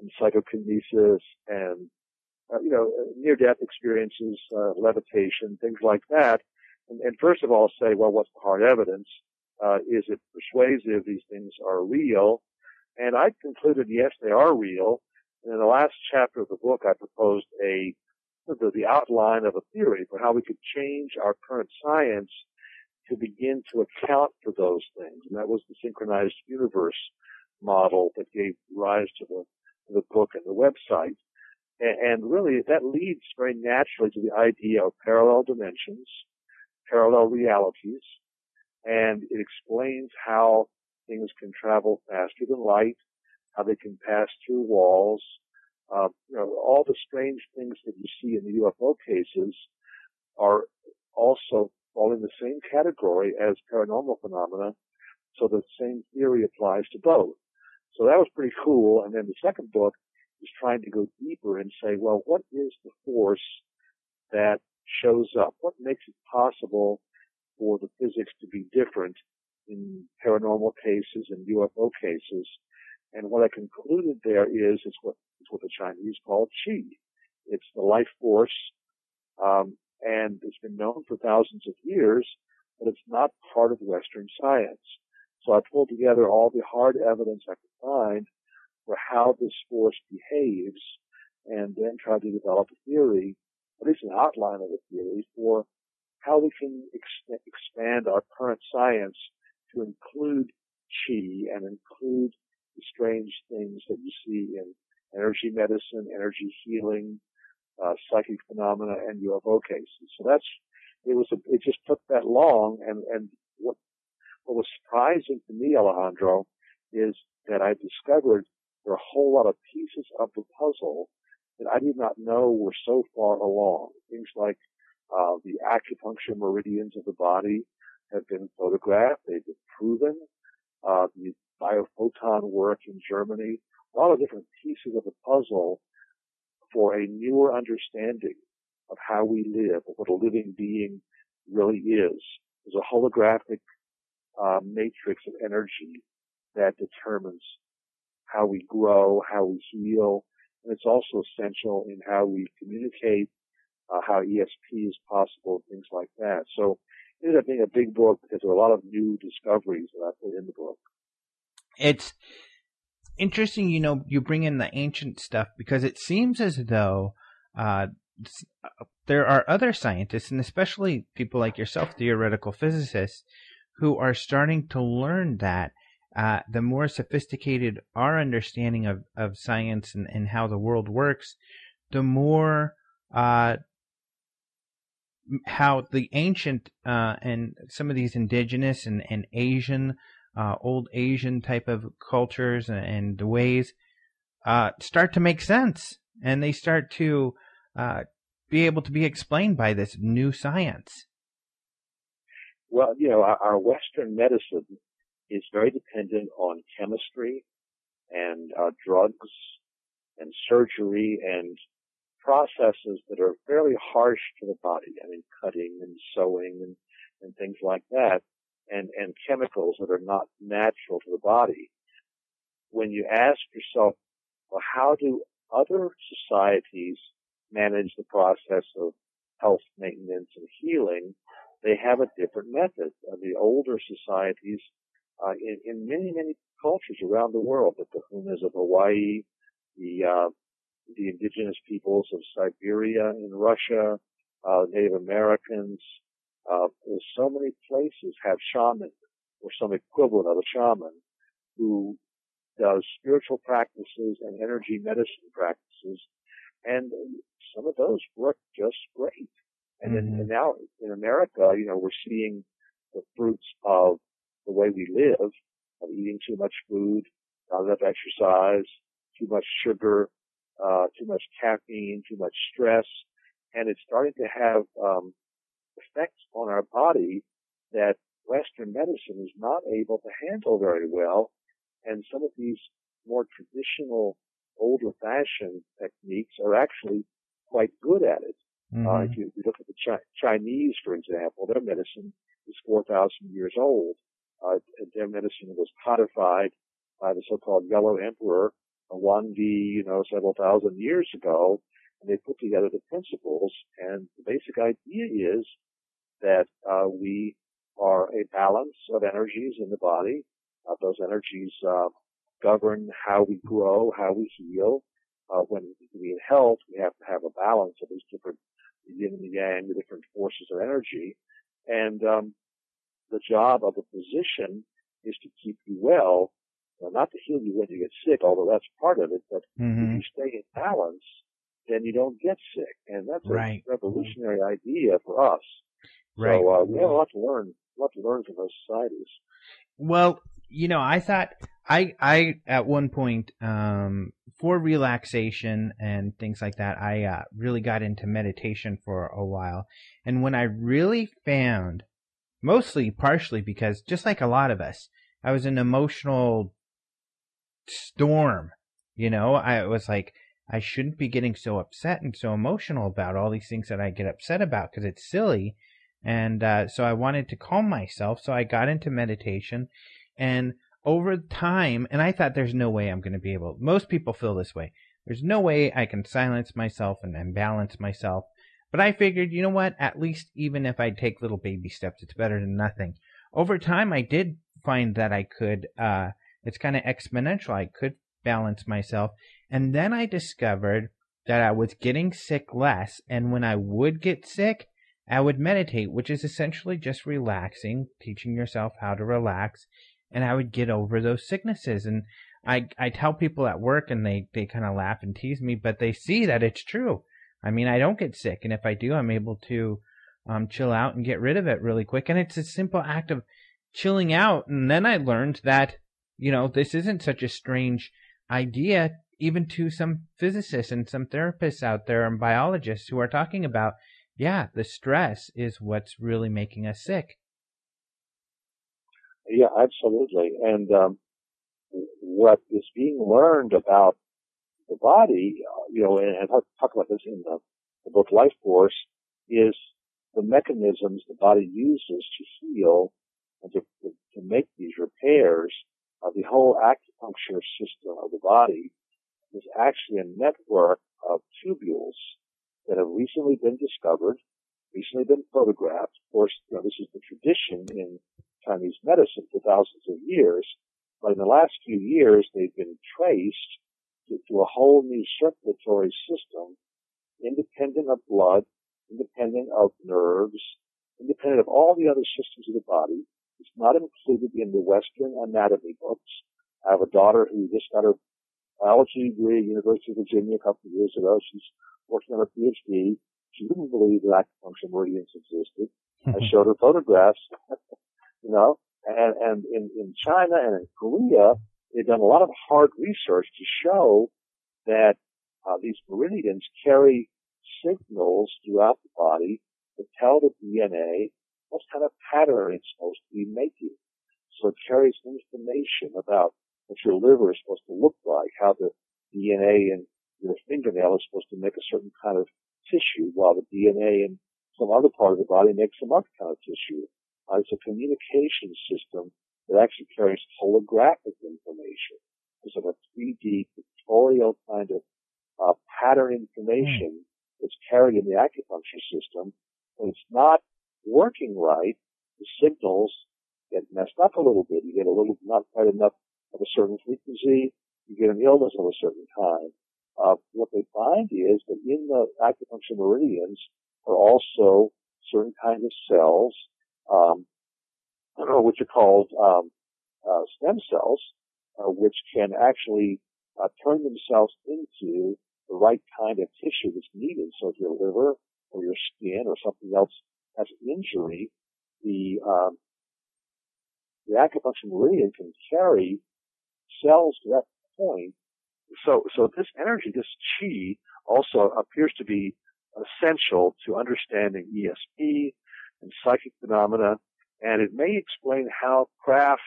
and psychokinesis and near-death experiences, levitation, things like that. and first of all say, well, what's the hard evidence? Is it persuasive? These things are real. And I concluded, yes, they are real. And in the last chapter of the book, I proposed the outline of a theory for how we could change our current science to begin to account for those things. And that was the synchronized universe model that gave rise to the book and the website. And really, that leads very naturally to the idea of parallel dimensions, parallel realities, and it explains how things can travel faster than light, how they can pass through walls. All the strange things that you see in the UFO cases are also all in the same category as paranormal phenomena, so the same theory applies to both. So that was pretty cool. And then the second book is trying to go deeper and say, well, what is the force that shows up? What makes it possible for the physics to be different in paranormal cases and UFO cases? And what I concluded there is what the Chinese call qi. It's the life force, and it's been known for thousands of years, but it's not part of Western science. So I pulled together all the hard evidence I could find for how this force behaves, and then tried to develop a theory, at least an outline of a theory, for how we can expand our current science to include qi and include the strange things that you see in energy medicine, energy healing, psychic phenomena, and UFO cases. So it just took that long, and what was surprising to me, Alejandro, is that I discovered there are a whole lot of pieces of the puzzle that I did not know were so far along. Things like the acupuncture meridians of the body have been photographed, they've been proven. The biophoton work in Germany, a lot of different pieces of the puzzle for a newer understanding of how we live, of what a living being really is. There's a holographic matrix of energy that determines how we grow, how we heal, and it's also essential in how we communicate, how ESP is possible, things like that. So it ended up being a big book because there were a lot of new discoveries that I put in the book. It's interesting, you bring in the ancient stuff because it seems as though there are other scientists, and especially people like yourself, theoretical physicists, who are starting to learn that the more sophisticated our understanding of science and how the world works, the more how the ancient and some of these indigenous and Asian, old Asian type of cultures and the ways start to make sense, and they start to be able to be explained by this new science. Well, our Western medicine is very dependent on chemistry and drugs and surgery and processes that are fairly harsh to the body. I mean, cutting and sewing and things like that, and chemicals that are not natural to the body. When you ask yourself, well, how do other societies manage the process of health maintenance and healing? They have a different method. The older societies, in many, many cultures around the world, the Kahunas of Hawaii, the indigenous peoples of Siberia in Russia, Native Americans, there's so many places have shaman or some equivalent of a shaman who does spiritual practices and energy medicine practices, and some of those work just great. And now in America, we're seeing the fruits of the way we live, of eating too much food, not enough exercise, too much sugar, too much caffeine, too much stress, and it's starting to have effects on our body that Western medicine is not able to handle very well, and some of these more traditional, older-fashioned techniques are actually quite good at it. If you look at the Chinese, for example, their medicine is 4,000 years old. Their medicine was codified by the so-called Yellow Emperor, Wan Di, several thousand years ago, and they put together the principles, and the basic idea is that we are a balance of energies in the body. Those energies govern how we grow, how we heal. When we in health, we have to have a balance of these different yin and the yang, the different forces of energy. And the job of a physician is to keep you well, not to heal you when you get sick, although that's part of it, but if you stay in balance, then you don't get sick. And that's a revolutionary idea for us. Right. So we have a lot to learn from those societies. Well, I thought I at one point, for relaxation and things like that, I really got into meditation for a while. And when I really found, partially because just like a lot of us, I was in an emotional storm. I was like, I shouldn't be getting so upset and so emotional about all these things that I get upset about because it's silly. And so I wanted to calm myself. So I got into meditation. And over time, and I thought there's no way I'm going to be able, most people feel this way. There's no way I can silence myself and balance myself. But I figured, you know what, at least even if I take little baby steps, it's better than nothing. Over time, I did find that I could, it's kind of exponential. I could balance myself. And then I discovered that I was getting sick less. And when I would get sick, I would meditate, which is essentially just relaxing, teaching yourself how to relax. And I would get over those sicknesses. And I tell people at work, and they kind of laugh and tease me, but they see that it's true. I mean, I don't get sick. And if I do, I'm able to chill out and get rid of it really quick. And it's a simple act of chilling out. And then I learned that, this isn't such a strange idea, even to some physicists and some therapists out there and biologists who are talking about, the stress is what's really making us sick. Yeah, absolutely. And what is being learned about the body, and I talk about this in the book Life Force, is the mechanisms the body uses to heal and to make these repairs. The whole acupuncture system of the body is actually a network of tubules that have recently been discovered, recently been photographed. Of course, this is the tradition in Chinese medicine for thousands of years, but in the last few years, they've been traced to a whole new circulatory system, independent of blood, independent of nerves, independent of all the other systems of the body. It's not included in the Western anatomy books. I have a daughter who just got her biology degree at the University of Virginia a couple of years ago. She's working on her PhD. She didn't believe that acupuncture meridians existed. I showed her photographs, and in China and in Korea, they've done a lot of hard research to show that these meridians carry signals throughout the body that tell the DNA what kind of pattern it's supposed to be making. So it carries information about what your liver is supposed to look like, how the DNA in your fingernail is supposed to make a certain kind of tissue, while the DNA in some other part of the body makes some other kind of tissue. It's a communication system that actually carries holographic information. It's like a 3D pictorial kind of pattern information that's carried in the acupuncture system. When it's not working right, the signals get messed up a little bit. You get not quite enough of a certain frequency. You get an illness of a certain kind. What they find is that in the acupuncture meridians are also certain kinds of cells, which are called stem cells, which can actually turn themselves into the right kind of tissue that's needed. So if your liver or your skin or something else has an injury, the acupuncture meridian can carry cells to that point. So this energy, this chi, also appears to be essential to understanding ESP and psychic phenomena, and it may explain how craft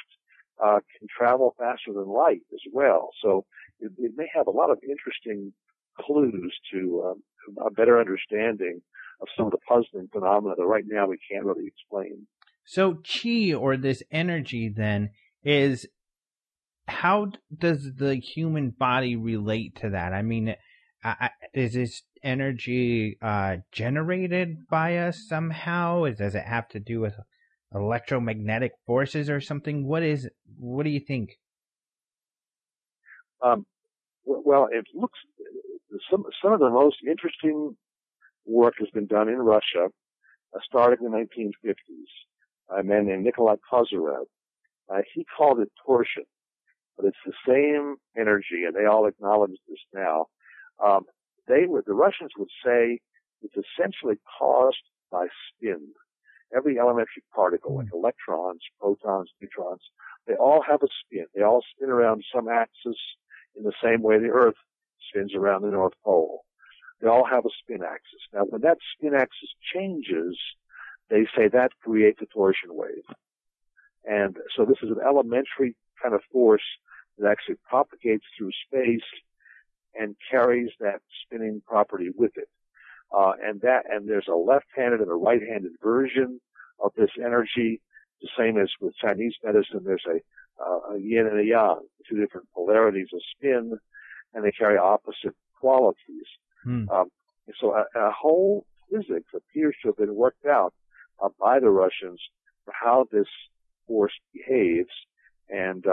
can travel faster than light as well. So it may have a lot of interesting clues to a better understanding of some of the puzzling phenomena that right now we can't really explain. So chi, or this energy, then, is, how does the human body relate to that? I mean, is this energy generated by us somehow? Does it have to do with electromagnetic forces or something? What do you think? Well, it looks some of the most interesting work has been done in Russia, starting in the 1950s. A man named Nikolai Kozyrev. He called it torsion, but it's the same energy, and they all acknowledge this now. The Russians would say it's essentially caused by spin. Every elementary particle, like electrons, protons, neutrons, they all have a spin. They all spin around some axis in the same way the Earth spins around the North Pole. They all have a spin axis. Now, when that spin axis changes, they say that creates a torsion wave. And so this is an elementary kind of force that actually propagates through space and carries that spinning property with it. And there's a left-handed and a right-handed version of this energy, the same as with Chinese medicine. There's a yin and a yang, two different polarities of spin, and they carry opposite qualities. So a whole physics appears to have been worked out by the Russians for how this force behaves. And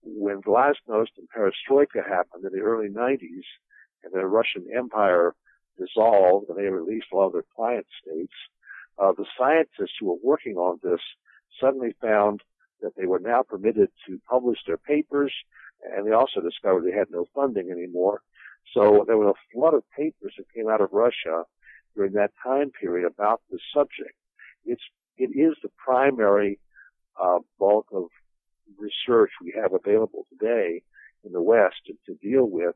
when Glasnost and Perestroika happened in the early 90s, and the Russian Empire dissolved and they released all of their client states, the scientists who were working on this suddenly found that they were now permitted to publish their papers, and they also discovered they had no funding anymore. So there was a flood of papers that came out of Russia during that time period about this subject. It is the primary bulk of research we have available today in the West to deal with,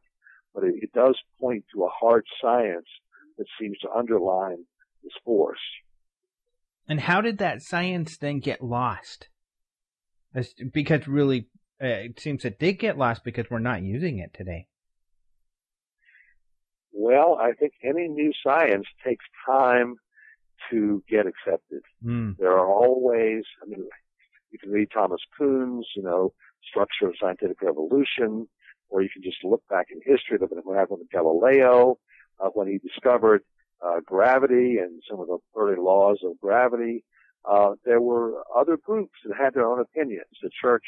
but it does point to a hard science that seems to underline this force. And how did that science then get lost? Because really, it seems it did get lost because we're not using it today. Well, I think any new science takes time to get accepted. There are always, you can read Thomas Kuhn's, Structure of Scientific Revolution, or you can just look back in history, look at what happened with Galileo, when he discovered gravity and some of the early laws of gravity. There were other groups that had their own opinions. The church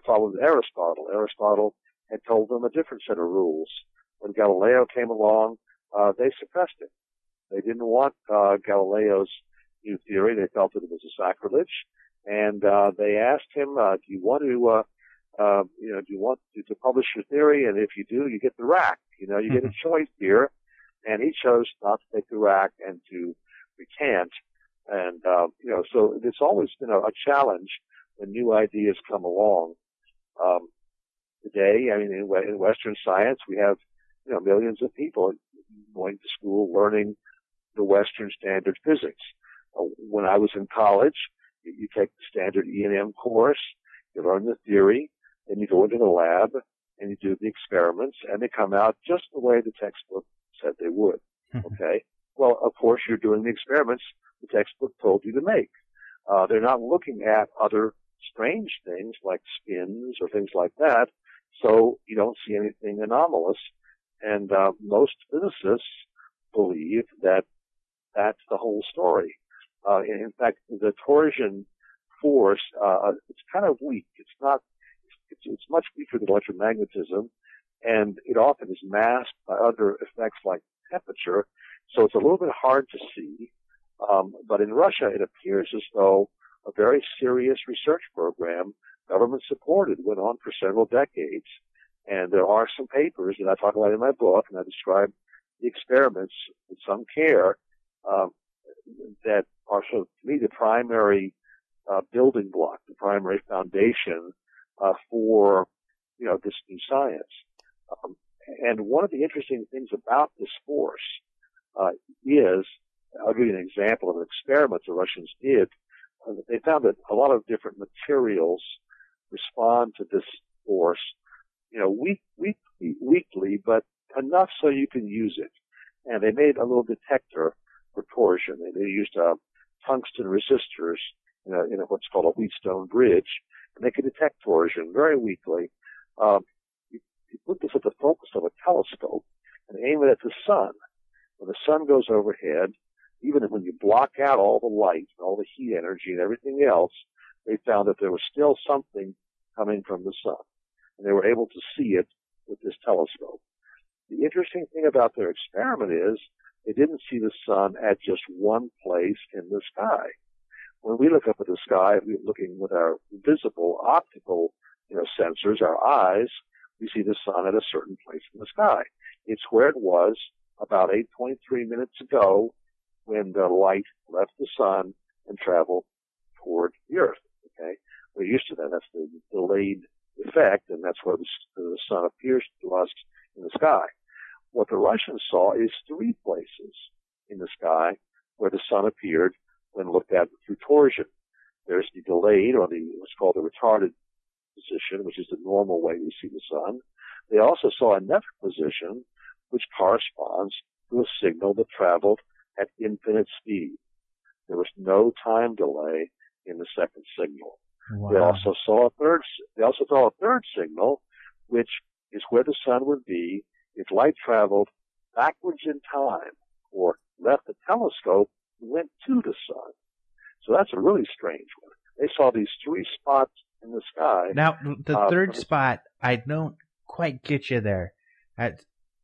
followed Aristotle. Aristotle had told them a different set of rules. When Galileo came along, they suppressed it. They didn't want Galileo's new theory. They felt that it was a sacrilege. And they asked him, do you want to publish your theory? And if you do, you get the rack. You get a choice here. And he chose not to take the rack and to recant. And, so it's always been a challenge when new ideas come along. Today, in Western science, we have, millions of people going to school learning the Western standard physics. When I was in college, you take the standard E&M course, you learn the theory, then you go into the lab and you do the experiments, and they come out just the way the textbook said they would. Okay? Well, of course, you're doing the experiments the textbook told you to make. They're not looking at other strange things like spins or things like that, so you don't see anything anomalous. And most physicists believe that that's the whole story. In fact, the torsion force, it's kind of weak. It's much weaker than electromagnetism, and it often is masked by other effects like temperature, so it's a little bit hard to see. But in Russia, it appears as though a very serious research program, government supported, went on for several decades. And there are some papers that I talk about in my book, and I describe the experiments with some care, that are, so to me, the primary building block, the primary foundation for this new science. And one of the interesting things about this force is, I'll give you an example of an experiment the Russians did. They found that a lot of different materials respond to this force, weakly, but enough so you can use it. And they made a little detector for torsion. They used tungsten resistors in what's called a Wheatstone bridge, and they could detect torsion very weakly. You put this at the focus of a telescope, and aim it at the sun. When the sun goes overhead, even when you block out all the light, all the heat energy and everything else, they found that there was still something coming from the sun. And they were able to see it with this telescope. The interesting thing about their experiment is they didn't see the sun at just one place in the sky. When we look up at the sky, we're looking with our visible optical, sensors, our eyes, we see the sun at a certain place in the sky. It's where it was about 8.3 minutes ago when the light left the sun and traveled toward the Earth. Okay, we're used to that. That's the delayed effect, and that's where the sun appears to us in the sky. What the Russians saw is three places in the sky where the sun appeared when looked at through torsion. There's the delayed, or what's called the retarded position, which is the normal way we see the sun. They also saw another position which corresponds to a signal that traveled at infinite speed. There was no time delay in the second signal. Wow. They also saw a third signal, which is where the sun would be if light traveled backwards in time or left the telescope and went to the sun. So that's a really strange one. They saw these three spots in the sky. Now, the third spot, I don't quite get you there.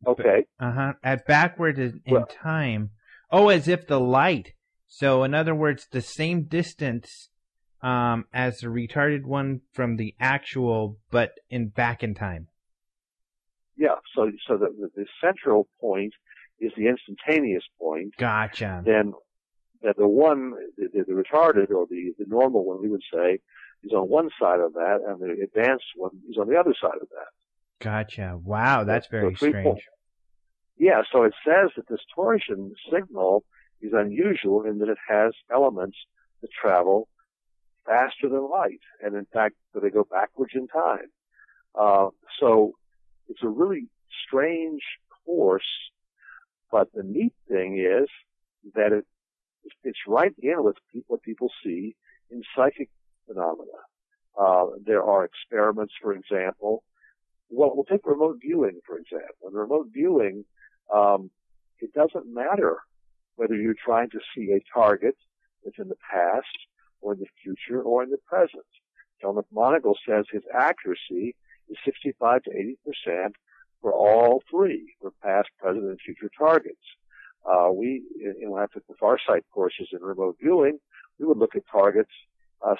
Okay. At backward in time. Oh, as if the light. So, in other words, the same distance as the retarded one from the actual, but back in time. Yeah. So the central point is the instantaneous point. Gotcha. Then that the one, the retarded or the normal one, we would say, is on one side of that, and the advanced one is on the other side of that. Gotcha. Wow, that's very strange. Yeah, so it says that this torsion signal is unusual in that it has elements that travel faster than light, and in fact, they go backwards in time. So it's a really strange course, but the neat thing is that it fits right in with what people see in psychic phenomena. There are experiments, for example. Well, we'll take remote viewing, for example. In remote viewing, it doesn't matter whether you're trying to see a target that's in the past or in the future or in the present. John McMonagle says his accuracy is 65 to 80% for all three, for past, present, and future targets. When I took the Farsight courses in remote viewing, we would look at targets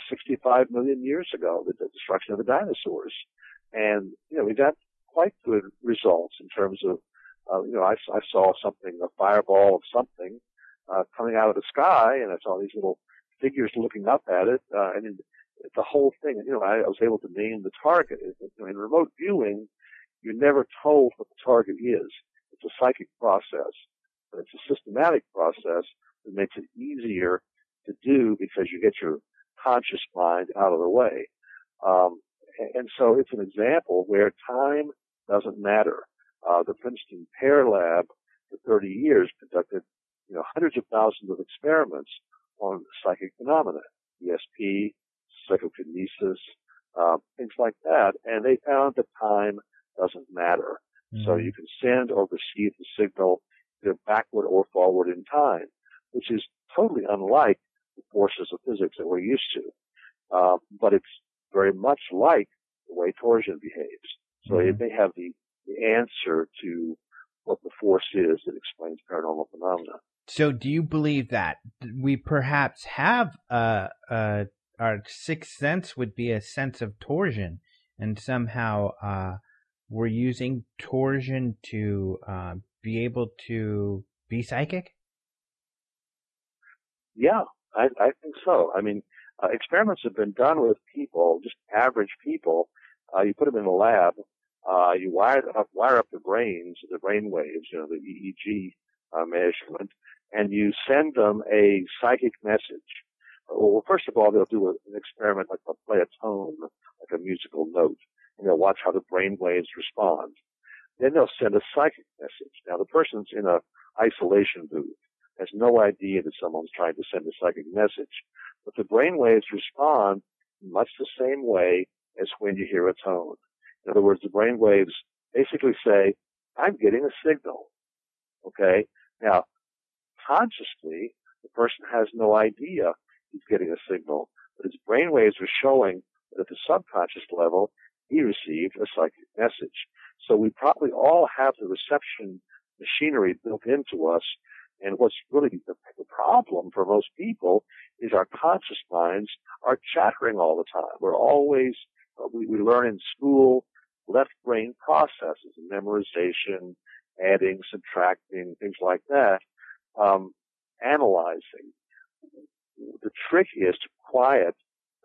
65 million years ago, the destruction of the dinosaurs. And, we got quite good results in terms of, I saw something, a fireball of something, coming out of the sky, and I saw these little figures looking up at it, and the whole thing, I was able to name the target. In remote viewing, you're never told what the target is. It's a psychic process, but it's a systematic process that makes it easier to do because you get your conscious mind out of the way. And so it's an example where time doesn't matter. The Princeton Pear Lab for 30 years conducted, hundreds of thousands of experiments on psychic phenomena, ESP, psychokinesis, things like that, and they found that time doesn't matter. Mm-hmm. So you can send or receive the signal either backward or forward in time, which is totally unlike the forces of physics that we're used to. But it's very much like the way torsion behaves. So it may have the answer to what the force is that explains paranormal phenomena. So do you believe that we perhaps have our sixth sense would be a sense of torsion, and somehow we're using torsion to be able to be psychic? Yeah, I think so. I mean, experiments have been done with people, just average people. You put them in a lab, you wire up the brains, the brain waves, the EEG measurement, and you send them a psychic message. Well, first of all, they'll do an experiment like they'll play a tone, like a musical note, and they'll watch how the brain waves respond. Then they'll send a psychic message. Now, the person's in a isolation booth, has no idea that someone's trying to send a psychic message, but the brain waves respond much the same way as when you hear a tone. In other words, the brain waves basically say, I'm getting a signal. Okay? Now, consciously, the person has no idea he's getting a signal, but his brainwaves are showing that at the subconscious level, he received a psychic message. So we probably all have the reception machinery built into us, and what's really the problem for most people is our conscious minds are chattering all the time. We're always, we learn in school left brain processes, memorization, adding, subtracting, things like that, analyzing. The trick is to quiet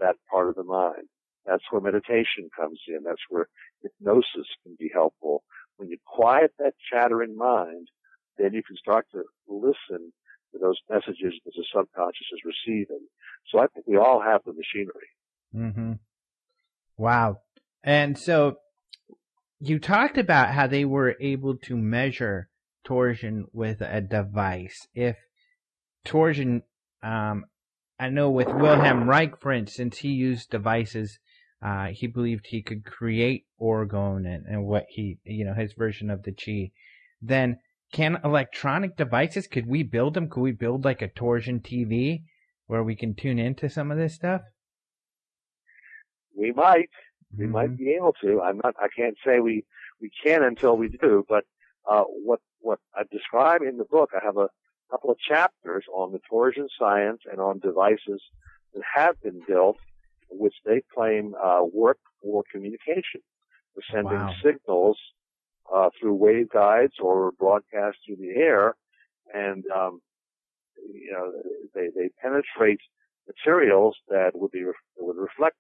that part of the mind. That's where meditation comes in. That's where hypnosis can be helpful. When you quiet that chattering mind, then you can start to listen to those messages that the subconscious is receiving. So I think we all have the machinery. Mm-hmm. Wow. And so you talked about how they were able to measure torsion with a device. If torsion, I know with Wilhelm Reich, for instance, he used devices. He believed he could create orgone and what his version of the chi. Then, can electronic devices, could we build them? Could we build like a torsion TV where we can tune into some of this stuff? We might. We might be able to. I can't say we can until we do, but, what I describe in the book, I have a couple of chapters on the torsion science and on devices that have been built, which they claim work for communication, for sending signals through waveguides or broadcast through the air, and they penetrate materials that would reflect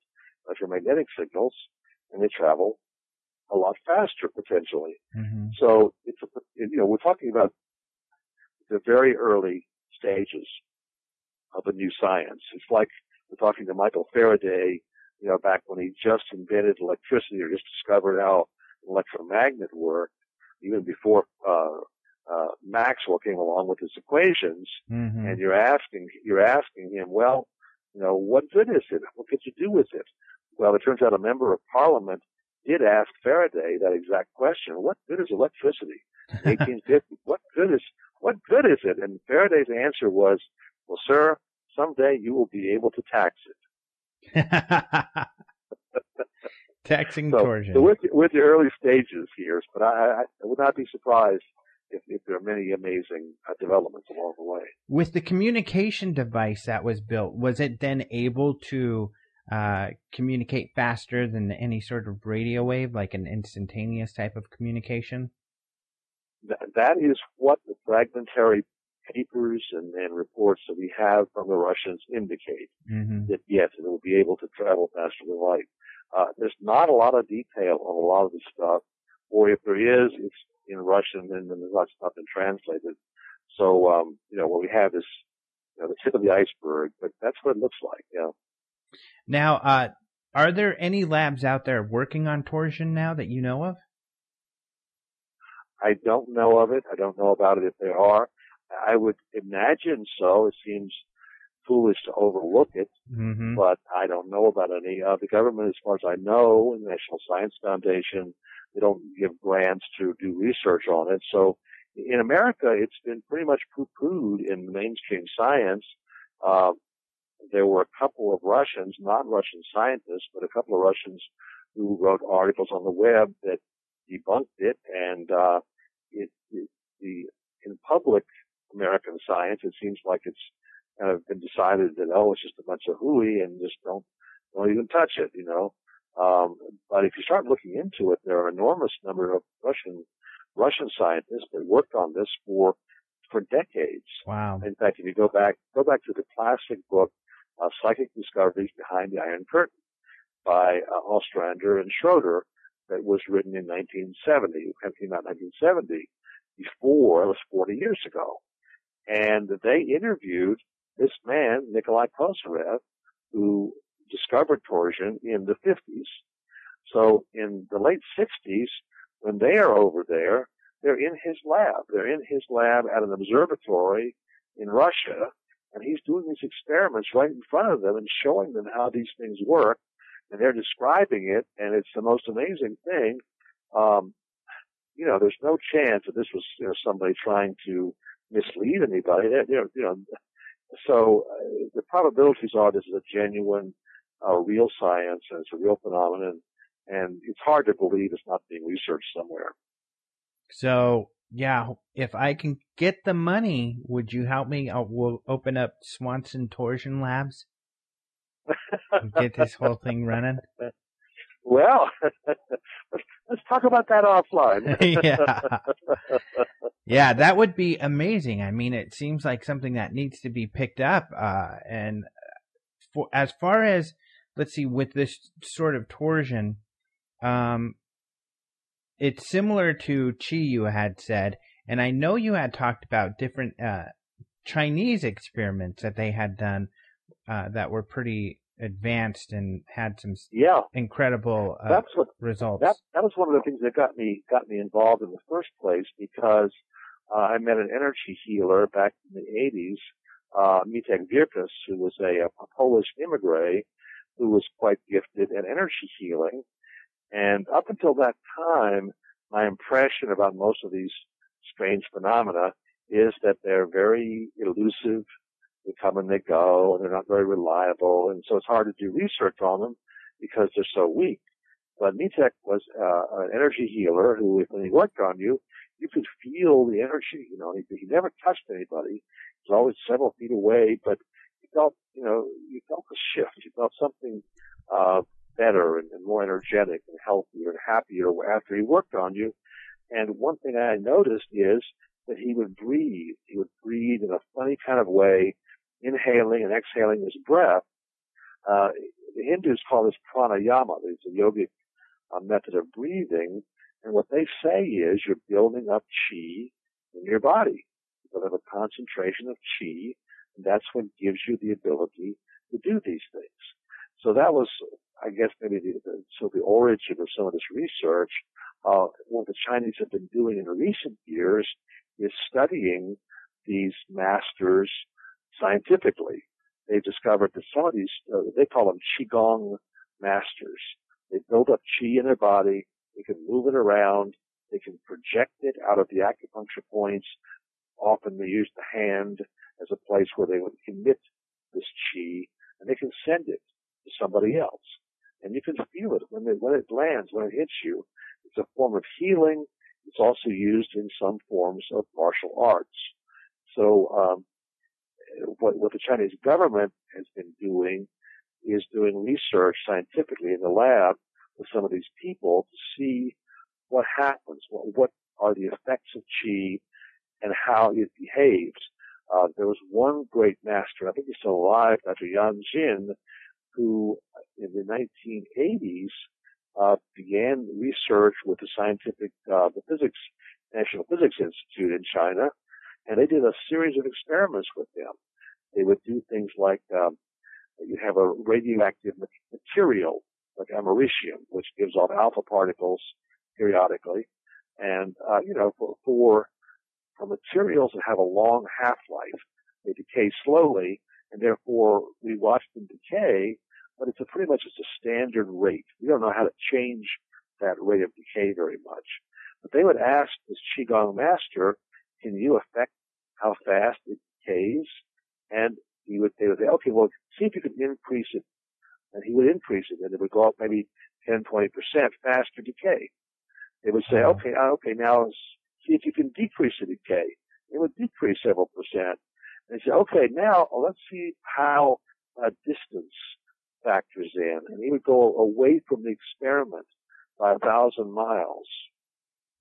electromagnetic signals, and they travel a lot faster potentially. Mm-hmm. So we're talking about the very early stages of a new science. It's like we're talking to Michael Faraday, back when he just invented electricity or just discovered how an electromagnet worked, even before Maxwell came along with his equations. Mm-hmm. And you're asking him, well, what good is it? What could you do with it? Well, it turns out a member of Parliament did ask Faraday that exact question. What good is electricity? 1850. What good is it? And Faraday's answer was, well, sir, someday you will be able to tax it. Taxing torsion. So with the early stages here, but I would not be surprised if there are many amazing developments along the way. With the communication device that was built, was it then able to communicate faster than any sort of radio wave, like an instantaneous type of communication? That is what the fragmentary papers and reports that we have from the Russians indicate. Mm-hmm. That yes, it will be able to travel faster than light. There's not a lot of detail on a lot of this stuff, or if there is, it's in Russian and then there's not been translated. So, what we have is the tip of the iceberg, but that's what it looks like. Yeah. Now, are there any labs out there working on torsion now that you know of? I don't know of it. I don't know about it if there are. I would imagine so. It seems foolish to overlook it, mm-hmm. but I don't know about any. The government, as far as I know, the National Science Foundation, they don't give grants to do research on it. So in America, it's been pretty much poo-pooed in the mainstream science. There were a couple of Russians, not Russian scientists, but a couple of Russians who wrote articles on the web that debunked it, and in public American science, it seems like it's kind of been decided that it's just a bunch of hooey and just don't even touch it, But if you start looking into it, there are an enormous number of Russian scientists that worked on this for decades. Wow! In fact, if you go back to the classic book, Psychic Discoveries Behind the Iron Curtain by Ostrander and Schroeder, that was written in 1970, came out in 1970, before, it was 40 years ago. And they interviewed this man, Nikolai Kozyrev, who discovered torsion in the 50s. So in the late 60s, when they are over there, they're in his lab. They're in his lab at an observatory in Russia, and he's doing these experiments right in front of them and showing them how these things work, and they're describing it, and it's the most amazing thing. there's no chance that this was somebody trying to mislead anybody. So the probabilities are this is a genuine, real science, and it's a real phenomenon, and it's hard to believe it's not being researched somewhere. So, yeah, if I can get the money, would you help me? We'll open up Swanson Torsion Labs and get this whole thing running. Well, let's talk about that offline. Yeah, that would be amazing. I mean, it seems like something that needs to be picked up. And as far as, let's see, with this sort of torsion, it's similar to Qi, you had said, and I know you had talked about different Chinese experiments that they had done that were pretty advanced and had some incredible results. That was one of the things that got me involved in the first place, because I met an energy healer back in the 80s, Mitek Wirkus, who was a Polish immigrant who was quite gifted at energy healing. And up until that time, my impression about most of these strange phenomena is that they're very elusive. They come and they go, and they're not very reliable, and so it's hard to do research on them because they're so weak. But Mitek was an energy healer who, when he worked on you, you could feel the energy. He never touched anybody. He was always several feet away, but you felt a shift. You felt something better and more energetic and healthier and happier after he worked on you. And one thing I noticed is that he would breathe. He would breathe in a funny kind of way, inhaling and exhaling his breath. The Hindus call this pranayama. It's a yogic method of breathing. And what they say is you're building up qi in your body. You build up a concentration of qi, and that's what gives you the ability to do these things. So that was, I guess, maybe the origin of some of this research. What the Chinese have been doing in recent years is studying these masters scientifically. They've discovered that some of these, they call them qigong masters. They build up qi in their body. They can move it around. They can project it out of the acupuncture points. Often they use the hand as a place where they would emit this qi, and they can send it to somebody else. And you can feel it when it lands, when it hits you. It's a form of healing. It's also used in some forms of martial arts. So what the Chinese government has been doing is doing research scientifically in the lab with some of these people to see what happens, what are the effects of qi, and how it behaves. There was one great master, I think he's still alive, Dr. Yan Jin, who in the 1980s began research with the National Physics Institute in China, and they did a series of experiments with them. They would do things like you have a radioactive material like americium, which gives off alpha particles periodically, and for materials that have a long half-life, they decay slowly, and therefore we watch them decay, but it's pretty much a standard rate. We don't know how to change that rate of decay very much. But they would ask this Qigong master, can you affect how fast it decays? And they would say, okay, well, see if you can increase it. And he would increase it, and it would go up maybe 10, 20% faster decay. They would say, okay, now see if you can decrease the decay. It would decrease several percent. And they say, okay, now let's see how distance factors in. And he would go away from the experiment by 1,000 miles.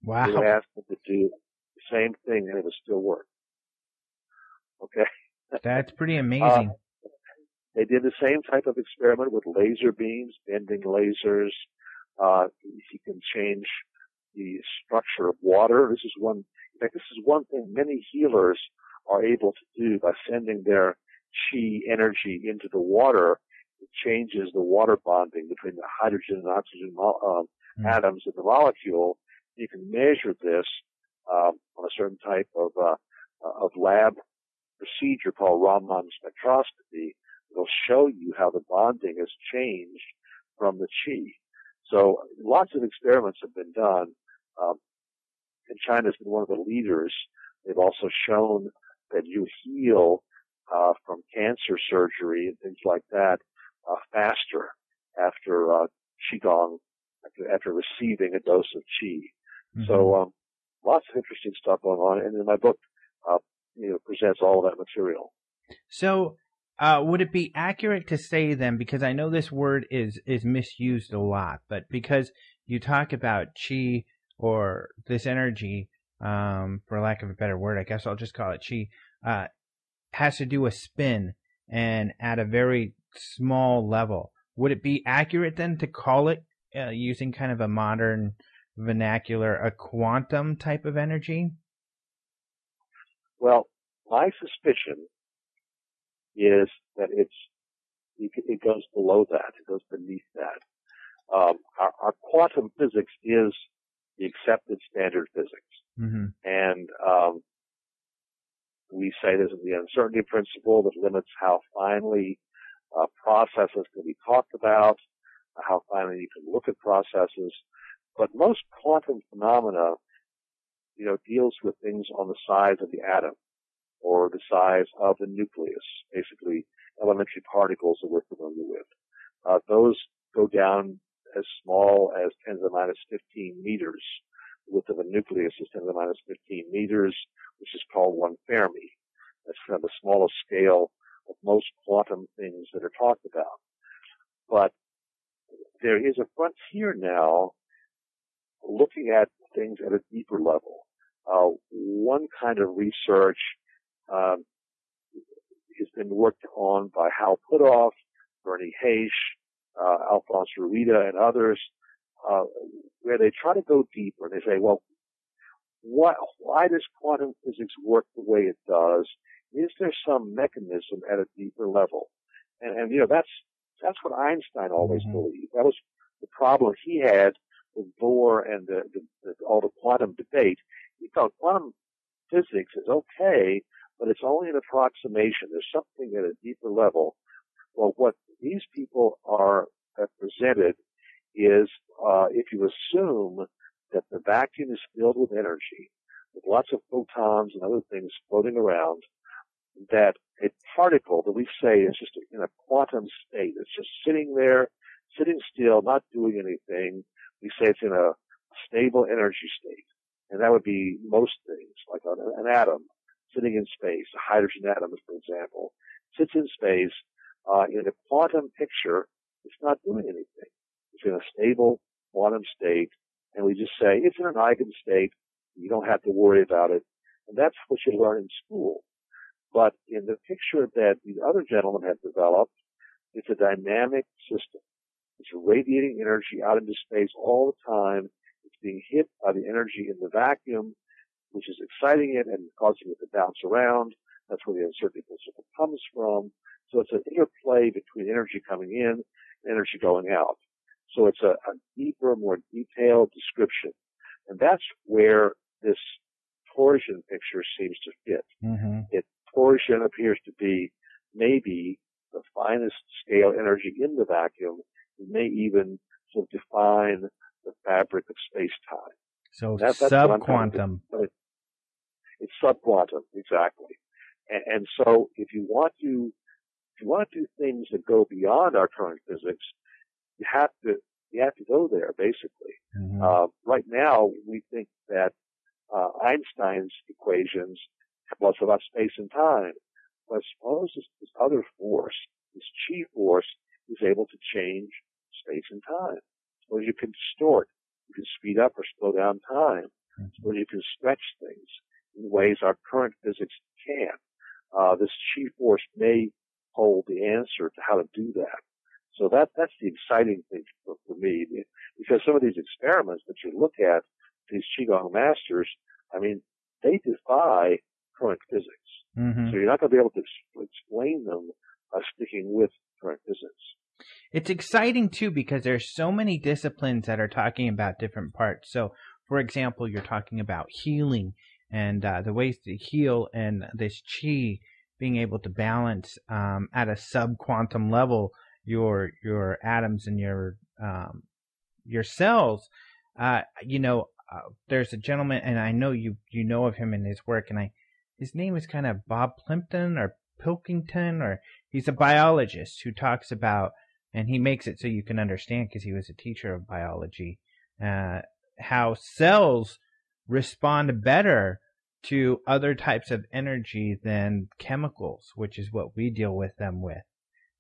Wow. They would ask them to do the same thing, and it would still work. Okay? That's pretty amazing. They did the same type of experiment with laser beams, bending lasers. You can change the structure of water. This is one thing many healers are able to do by sending their qi energy into the water. It changes the water bonding between the hydrogen and oxygen atoms in the molecule. You can measure this on a certain type of lab procedure called Raman spectroscopy. It'll show you how the bonding has changed from the qi. So lots of experiments have been done. and China's been one of the leaders. They've also shown that you heal from cancer surgery and things like that faster after qigong, after receiving a dose of qi. Mm-hmm. So lots of interesting stuff going on, and in my book, presents all of that material. So, would it be accurate to say then, because I know this word is misused a lot, but because you talk about qi or this energy, for lack of a better word, I guess I'll just call it qi, has to do with spin and at a very small level. Would it be accurate then to call it, using kind of a modern vernacular, a quantum type of energy? Well, my suspicion is that it goes below that. It goes beneath that. Our quantum physics is the accepted standard physics. Mm-hmm. And we say there's the uncertainty principle that limits how finely processes can be talked about, how finely you can look at processes. But most quantum phenomena, deals with things on the size of the atom or the size of the nucleus, basically elementary particles that we're familiar with. Those go down as small as 10 to the minus 15 meters. The width of a nucleus is 10 to the minus 15 meters, which is called 1 Fermi. That's kind of the smallest scale of most quantum things that are talked about. But there is a frontier now looking at things at a deeper level. One kind of research has been worked on by Hal Puthoff, Bernie Haish, Alphonse Rueda, and others, where they try to go deeper. They say, well, why does quantum physics work the way it does? Is there some mechanism at a deeper level? And that's what Einstein always believed. That was the problem he had with Bohr and all the quantum debate. He thought quantum physics is okay, but it's only an approximation. There's something at a deeper level. Well, what these people have presented is, if you assume that the vacuum is filled with energy, with lots of photons and other things floating around, that a particle that we say is just in a quantum state, it's just sitting there, sitting still, not doing anything. We say it's in a stable energy state. And that would be most things, like an atom sitting in space, a hydrogen atom, for example, sits in space. In a quantum picture, it's not doing anything. It's in a stable quantum state, and we just say it's in an eigenstate. You don't have to worry about it. And that's what you learn in school. But in the picture that these other gentlemen have developed, it's a dynamic system. It's radiating energy out into space all the time. It's being hit by the energy in the vacuum, which is exciting it and causing it to bounce around. That's where the uncertainty principle comes from. So it's an interplay between energy coming in and energy going out. So it's a deeper, more detailed description. And that's where this torsion picture seems to fit. Mm-hmm. Torsion appears to be maybe the finest scale energy in the vacuum. It may even sort of define the fabric of space-time. So that's subquantum. It's subquantum, exactly. And so if you want to do things that go beyond our current physics, you have to go there, basically. Mm-hmm. Right now, we think that Einstein's equations tell us about space and time. But suppose this other force, this chi force, is able to change space and time. Suppose you can distort, you can speed up or slow down time. Suppose you can stretch things in ways our current physics can't. This chi force may hold the answer to how to do that. So that's the exciting thing for me, because some of these experiments that you look at, these Qigong masters, I mean, they defy current physics. Mm-hmm. So you're not going to be able to explain them by sticking with current physics. It's exciting, too, because there's so many disciplines that are talking about different parts. So, for example, you're talking about healing and the ways to heal, and this Qi being able to balance at a subquantum level your atoms and your cells. there's a gentleman, and I know you know of him and his work, and his name is kind of Bob Plimpton or Pilkington, or he's a biologist who talks about, and he makes it so you can understand because he was a teacher of biology, how cells respond better to other types of energy than chemicals, which is what we deal with them with.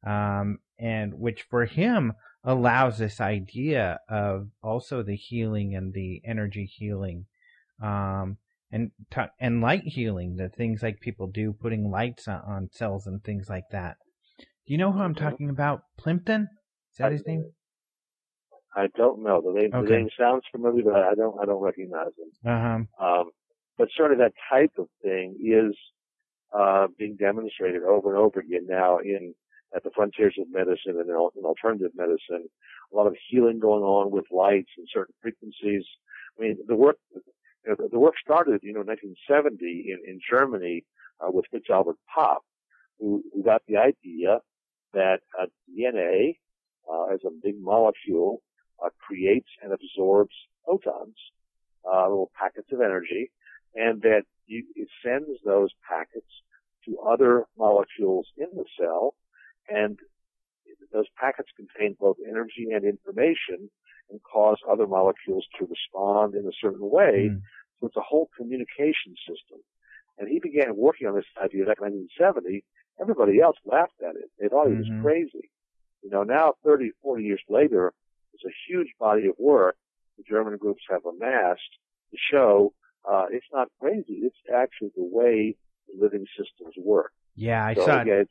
And which for him allows this idea of also the healing and the energy healing, and light healing, the things like people do, putting lights on cells and things like that. Do you know who I'm talking about? Plimpton? Is that his name? I don't know. The name sounds familiar, but I don't recognize him. But sort of that type of thing is being demonstrated over and over again now at the frontiers of medicine and in alternative medicine. A lot of healing going on with lights and certain frequencies. I mean, the work started, in 1970 in Germany with Fritz Albert Popp, who got the idea that DNA as a big molecule creates and absorbs photons, little packets of energy, and that it sends those packets to other molecules in the cell, and those packets contain both energy and information and cause other molecules to respond in a certain way. So it's a whole communication system. And he began working on this idea back in 1970. Everybody else laughed at it. They thought he was crazy. Now 30, 40 years later, it's a huge body of work the German groups have amassed to show it's not crazy. It's actually the way the living systems work. Yeah, I saw it.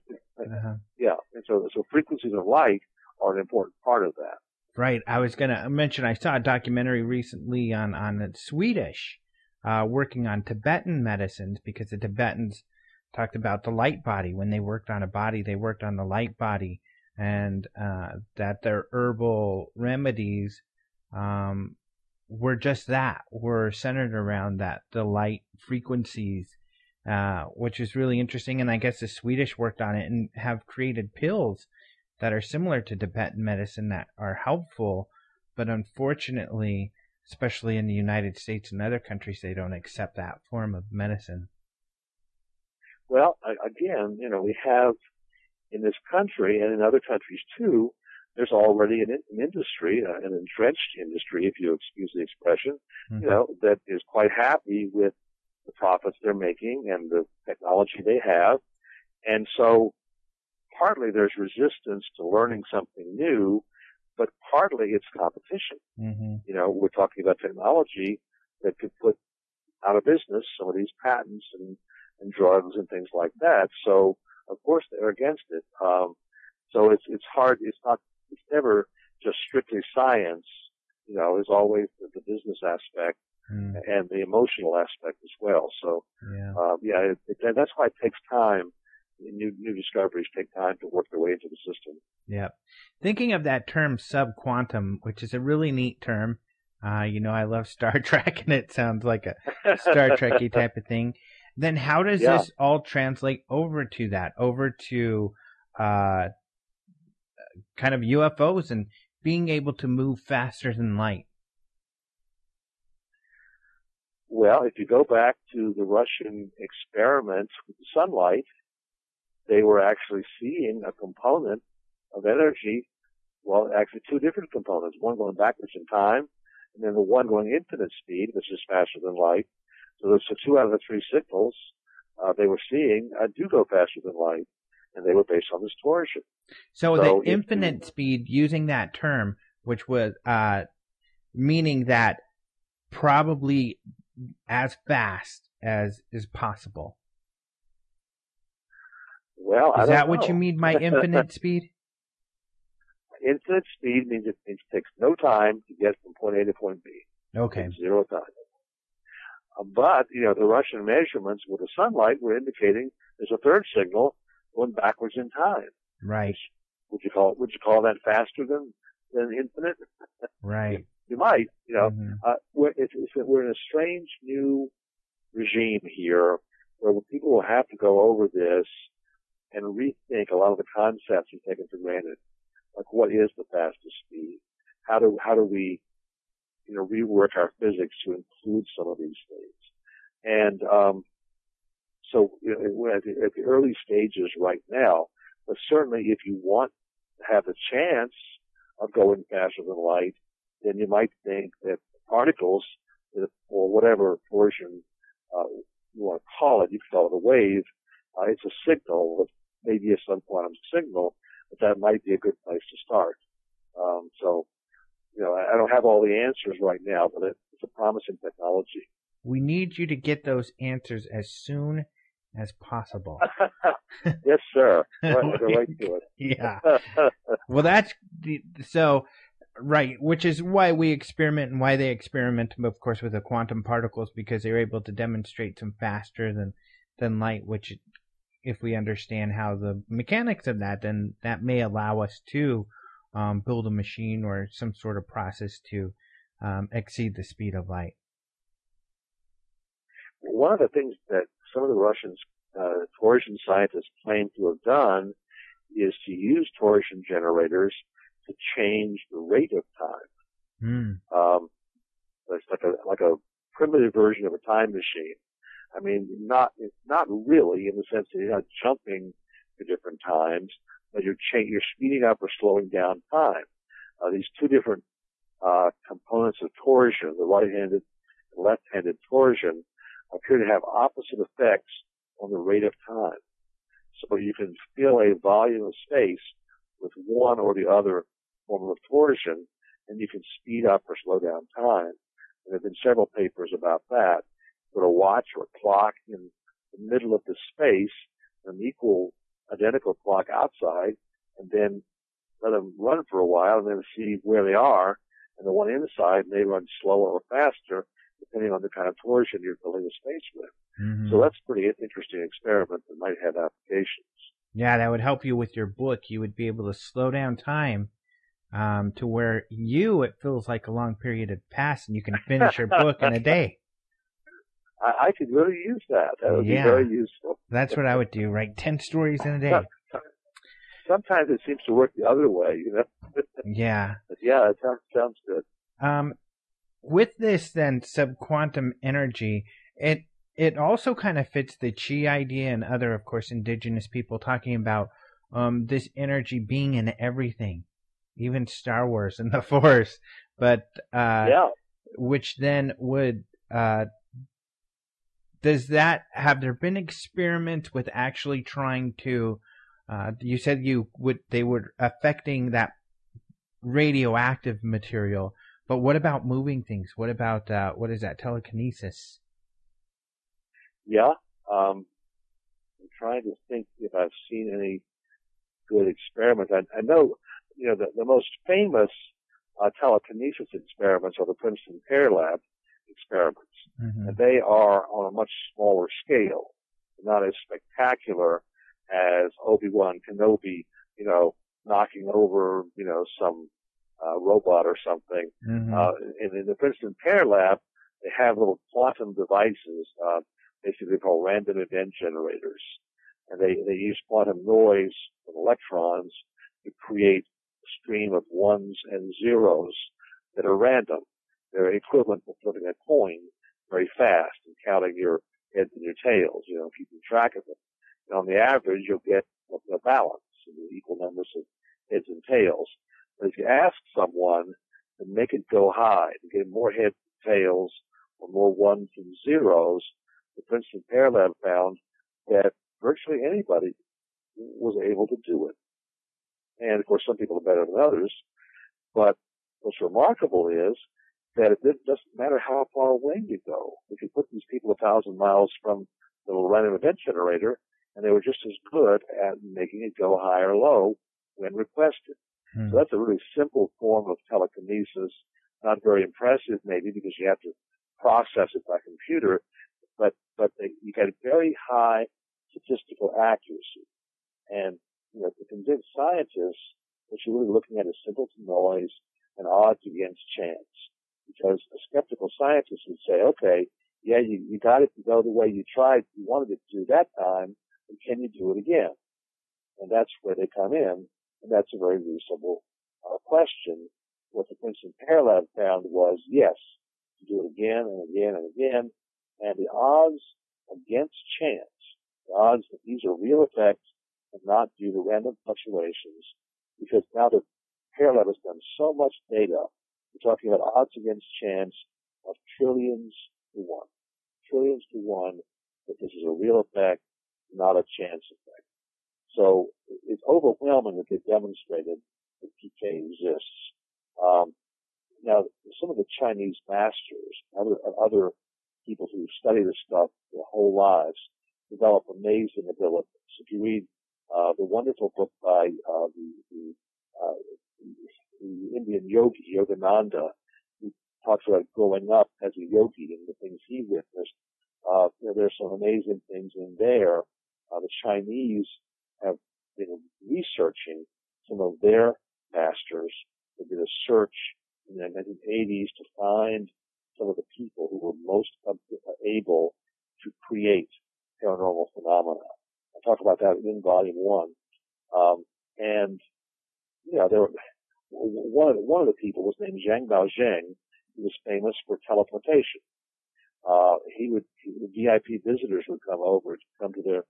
Yeah, and so frequencies of light are an important part of that. Right. I was going to mention I saw a documentary recently on the Swedish working on Tibetan medicines, because the Tibetans talked about the light body. When they worked on a body, they worked on the light body, and that their herbal remedies were just that, were centered around that, the light frequencies, which is really interesting. And I guess the Swedish worked on it and have created pills that are similar to Tibetan medicine that are helpful, but unfortunately, especially in the United States and other countries, they don't accept that form of medicine. Well, again, we have in this country and in other countries too, there's already an industry, an entrenched industry, if you excuse the expression, that is quite happy with the profits they're making and the technology they have. And so partly there's resistance to learning something new, but partly it's competition. We're talking about technology that could put out of business some of these patents and drugs and things like that. So of course they're against it. So it's hard. It's never just strictly science. There's always the business aspect and the emotional aspect as well. So that's why it takes time. New discoveries take time to work their way into the system. Yeah. Thinking of that term subquantum, which is a really neat term. I love Star Trek, and it sounds like a Star Trek-y type of thing. Then how does this all translate over to kind of UFOs and being able to move faster than light? Well, if you go back to the Russian experiments with the sunlight, they were actually seeing a component of energy, well, actually two different components, one going backwards in time, and then the one going infinite speed, which is faster than light. So those 2 out of the 3 signals they were seeing do go faster than light, and they were based on this torsion. So the infinite speed, using that term, which was meaning that probably as fast as is possible. Well, is that what you mean by infinite speed? Infinite speed means it takes no time to get from point A to point B. Okay. Zero time. But, the Russian measurements with the sunlight were indicating there's a third signal going backwards in time. Right. Would you call that faster than infinite? Right. You might, we're in a strange new regime here where people will have to go over this and rethink a lot of the concepts we've taken for granted. Like, what is the fastest speed? How do we rework our physics to include some of these things. And so we're at the early stages right now, but certainly if you want to have the chance of going faster than light, then you might think that particles, or whatever version you want to call it, you can call it a wave, it's a signal, maybe a subquantum signal, but that might be a good place to start. So, I don't have all the answers right now, but it's a promising technology. We need you to get those answers as soon as possible. Yes, sir. Right to it. Yeah. Well, right, which is why we experiment and why they experiment, of course, with the quantum particles, because they're able to demonstrate some faster than light, which, if we understand how the mechanics of that, then that may allow us to build a machine or some sort of process to exceed the speed of light. One of the things that some of the Russian torsion scientists claim to have done is to use torsion generators to change the rate of time. It's like a primitive version of a time machine. I mean, not really, in the sense that you're not jumping to different times, but you're speeding up or slowing down time. These two different components of torsion, the right-handed and left-handed torsion, appear to have opposite effects on the rate of time. So you can fill a volume of space with one or the other form of torsion, and you can speed up or slow down time. And there have been several papers about that. Put a watch or a clock in the middle of the space, an identical clock outside, and then let them run for a while and then see where they are. And the one inside may run slower or faster, depending on the kind of torsion you're filling the space with. Mm-hmm. So that's a pretty interesting experiment that might have applications. Yeah, that would help you with your book. You would be able to slow down time to where it feels like a long period had passed, and you can finish your book in a day. I could really use that. That would be very useful. That's what I would do, write 10 stories in a day. Sometimes it seems to work the other way, Yeah. But yeah, it sounds good. With this, then, subquantum energy, it also kind of fits the chi idea and other, of course, indigenous people talking about this energy being in everything, even Star Wars and the Force. But which then would have there been experiments with actually trying to? You said they were affecting that radioactive material. But what about moving things? What about, what is that, telekinesis? Yeah. I'm trying to think if I've seen any good experiments. I know, the most famous telekinesis experiments are the Princeton Pear Lab experiments. Mm-hmm. And they are on a much smaller scale, not as spectacular as Obi-Wan Kenobi, knocking over, some robot or something. Mm-hmm. In the Princeton Pear Lab, they have little quantum devices, basically called random event generators. And they use quantum noise from electrons to create a stream of ones and zeros that are random. They're equivalent to flipping a coin very fast and counting your heads and your tails, keeping track of them. And on the average, you'll get a balance, equal numbers of heads and tails. But if you ask someone to make it go high, to get more heads and tails or more ones and zeros, the Princeton Pear Lab found that virtually anybody was able to do it. And of course, some people are better than others. But what's remarkable is that it doesn't matter how far away you go. If you put these people 1,000 miles from the little random event generator, and they were just as good at making it go high or low when requested. So that's a really simple form of telekinesis, not very impressive maybe because you have to process it by computer, but you get very high statistical accuracy. And, to convince scientists, what you're really looking at is simpleton noise and odds against chance. Because a skeptical scientist would say, okay, yeah, you got it to go the way you wanted it to that time, but can you do it again? And that's where they come in. And that's a very reasonable question. what the Princeton Pear Lab found was, yes, to do it again and again and again, and the odds against chance, the odds that these are real effects and not due to random fluctuations, because now the Pear Lab has done so much data, we're talking about odds against chance of trillions to one, that this is a real effect, not a chance effect. So it's overwhelming that they've demonstrated that PK exists. Now, some of the Chinese masters, other people who study this stuff their whole lives, develop amazing abilities. If you read the wonderful book by the Indian yogi, Yogananda, who talks about growing up as a yogi and the things he witnessed, there's some amazing things in there. The Chinese have been researching some of their masters. They did a search in the 1980s to find some of the people who were most able to create paranormal phenomena. I talk about that in Volume 1. And, there were, one of the people was named Zhang Baozheng, who was famous for teleportation. VIP visitors would come to their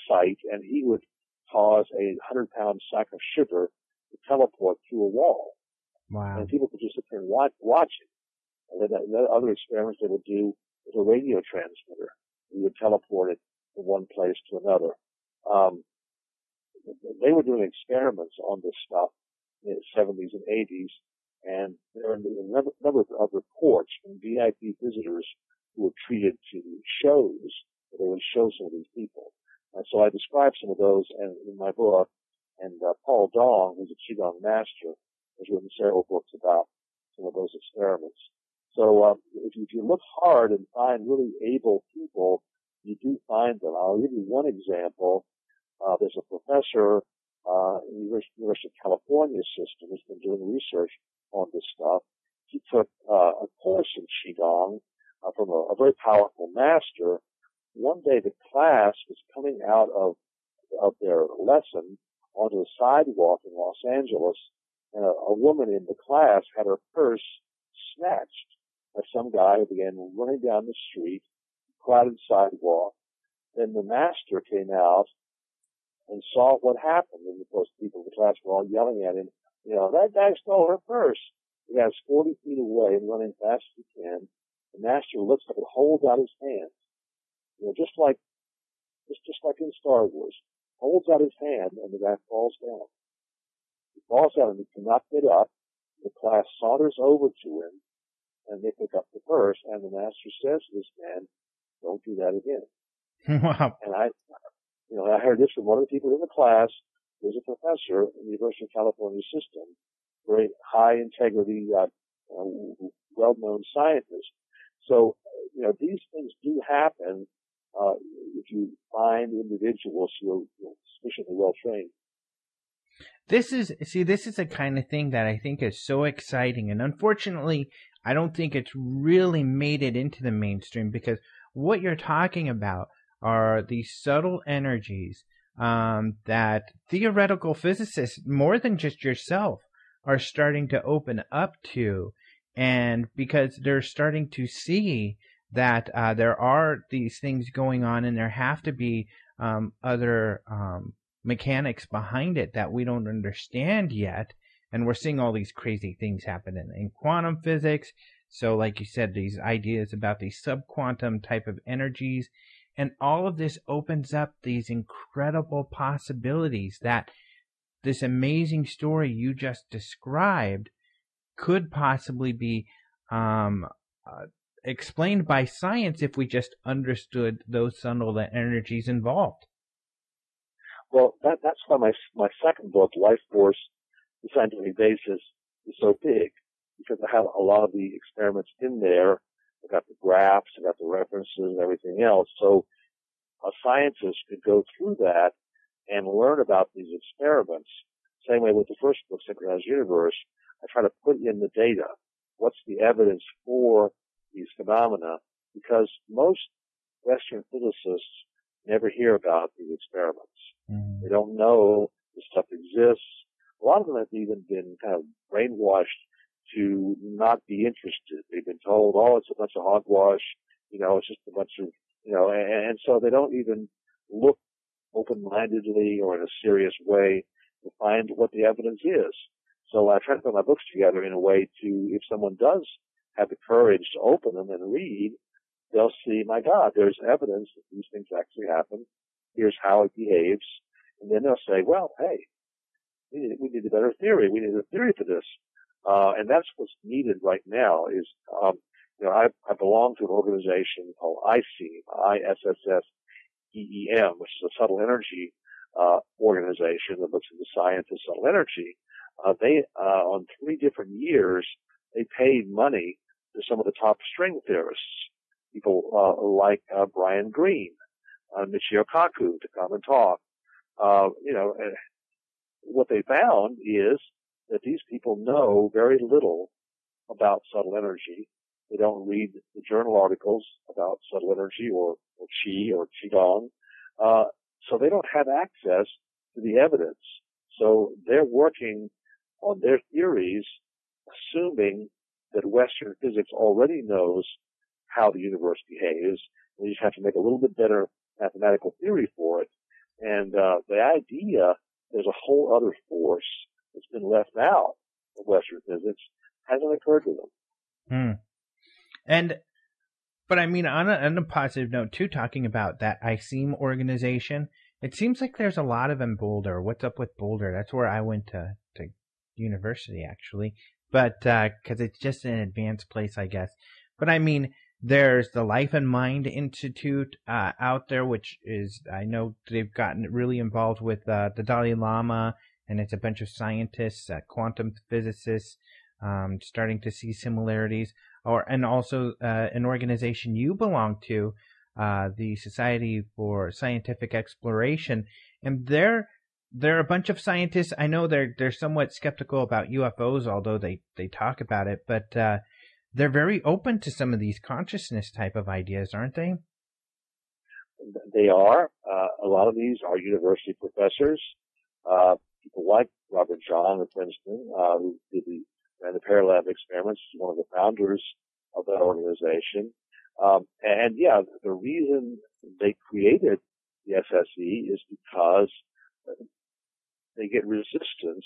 site, and he would cause a 100-pound sack of sugar to teleport through a wall. Wow. And people could just sit there and watch it. And then other experiments they would do with a radio transmitter. We would teleport it from one place to another. They were doing experiments on this stuff in the 70s and 80s, and there are a number of reports from VIP visitors who were treated to shows where they would show some of these people. And so I describe some of those in my book, and Paul Dong, who's a Qigong master, has written several books about some of those experiments. So if you look hard and find really able people, you do find them. I'll give you one example. There's a professor in the University of California system who's been doing research on this stuff. He took a course in Qigong from a very powerful master. One day the class was coming out of their lesson onto the sidewalk in Los Angeles, and a woman in the class had her purse snatched by some guy who began running down the street, crowded sidewalk. Then the master came out and saw what happened. And of course, people in the class were all yelling at him, that guy stole her purse. The guy's 40 feet away and running fast as he can. The master looks up and holds out his hand. Just like in Star Wars, holds out his hand and the guy falls down. He falls down and he cannot get up. The class saunters over to him and they pick up the purse, and the master says to this man, "Don't do that again." Wow. And I heard this from one of the people in the class, who was a professor in the University of California system, very high integrity, well-known scientist. So, these things do happen if you find individuals who are sufficiently well trained. This is the kind of thing that I think is so exciting, and unfortunately, I don't think it's really made it into the mainstream, because what you're talking about are these subtle energies that theoretical physicists, more than just yourself, are starting to open up to, and because they're starting to see that there are these things going on, and there have to be other mechanics behind it that we don't understand yet. And we're seeing all these crazy things happen in quantum physics. So like you said, these ideas about these subquantum type of energies, and all of this opens up these incredible possibilities that this amazing story you just described could possibly be explained by science if we just understood those subtle energies involved. Well, that's why my second book, Life Force, The Scientific Basis, is so big, because I have a lot of the experiments in there. I got the graphs, I got the references and everything else. So a scientist could go through that and learn about these experiments. Same way with the first book, Synchronized Universe, I try to put in the data. What's the evidence for these phenomena? Because most Western physicists never hear about these experiments. Mm-hmm. They don't know this stuff exists. A lot of them have even been kind of brainwashed to not be interested. They've been told, oh, it's a bunch of hogwash, it's just a bunch of, and so they don't even look open-mindedly or in a serious way to find what the evidence is. So I try to put my books together in a way to, if someone does have the courage to open them and read, they'll see, my God, there's evidence that these things actually happen. Here's how it behaves. And then they'll say, well, hey, we need a better theory. We need a theory for this. And that's what's needed right now is, I belong to an organization called ISSEEM, ISSEEM, which is a subtle energy, organization that looks into science of subtle energy. They, on 3 different years, they paid money to some of the top string theorists, people, like, Brian Greene, Michio Kaku, to come and talk. What they found is that these people know very little about subtle energy. They don't read the journal articles about subtle energy or Qi or Qigong. So they don't have access to the evidence. So they're working on their theories, assuming that Western physics already knows how the universe behaves. We just have to make a little bit better mathematical theory for it. And the idea there's a whole other force that's been left out of Western physics hasn't occurred to them. But I mean, on a positive note too, talking about that ISSEEM organization, it seems like there's a lot of them in Boulder. What's up with Boulder? That's where I went to university, actually. But, cause it's just an advanced place, I guess. But I mean, there's the Life and Mind Institute, out there, which is, I know they've gotten really involved with, the Dalai Lama, and it's a bunch of scientists, quantum physicists, starting to see similarities, and also, an organization you belong to, the Society for Scientific Exploration, and they're a bunch of scientists. I know they're somewhat skeptical about UFOs, although they talk about it, but, they're very open to some of these consciousness type of ideas, aren't they? They are. A lot of these are university professors. People like Robert John at Princeton, who ran the Paralab experiments, one of the founders of that organization. And yeah, the reason they created the SSE is because they get resistance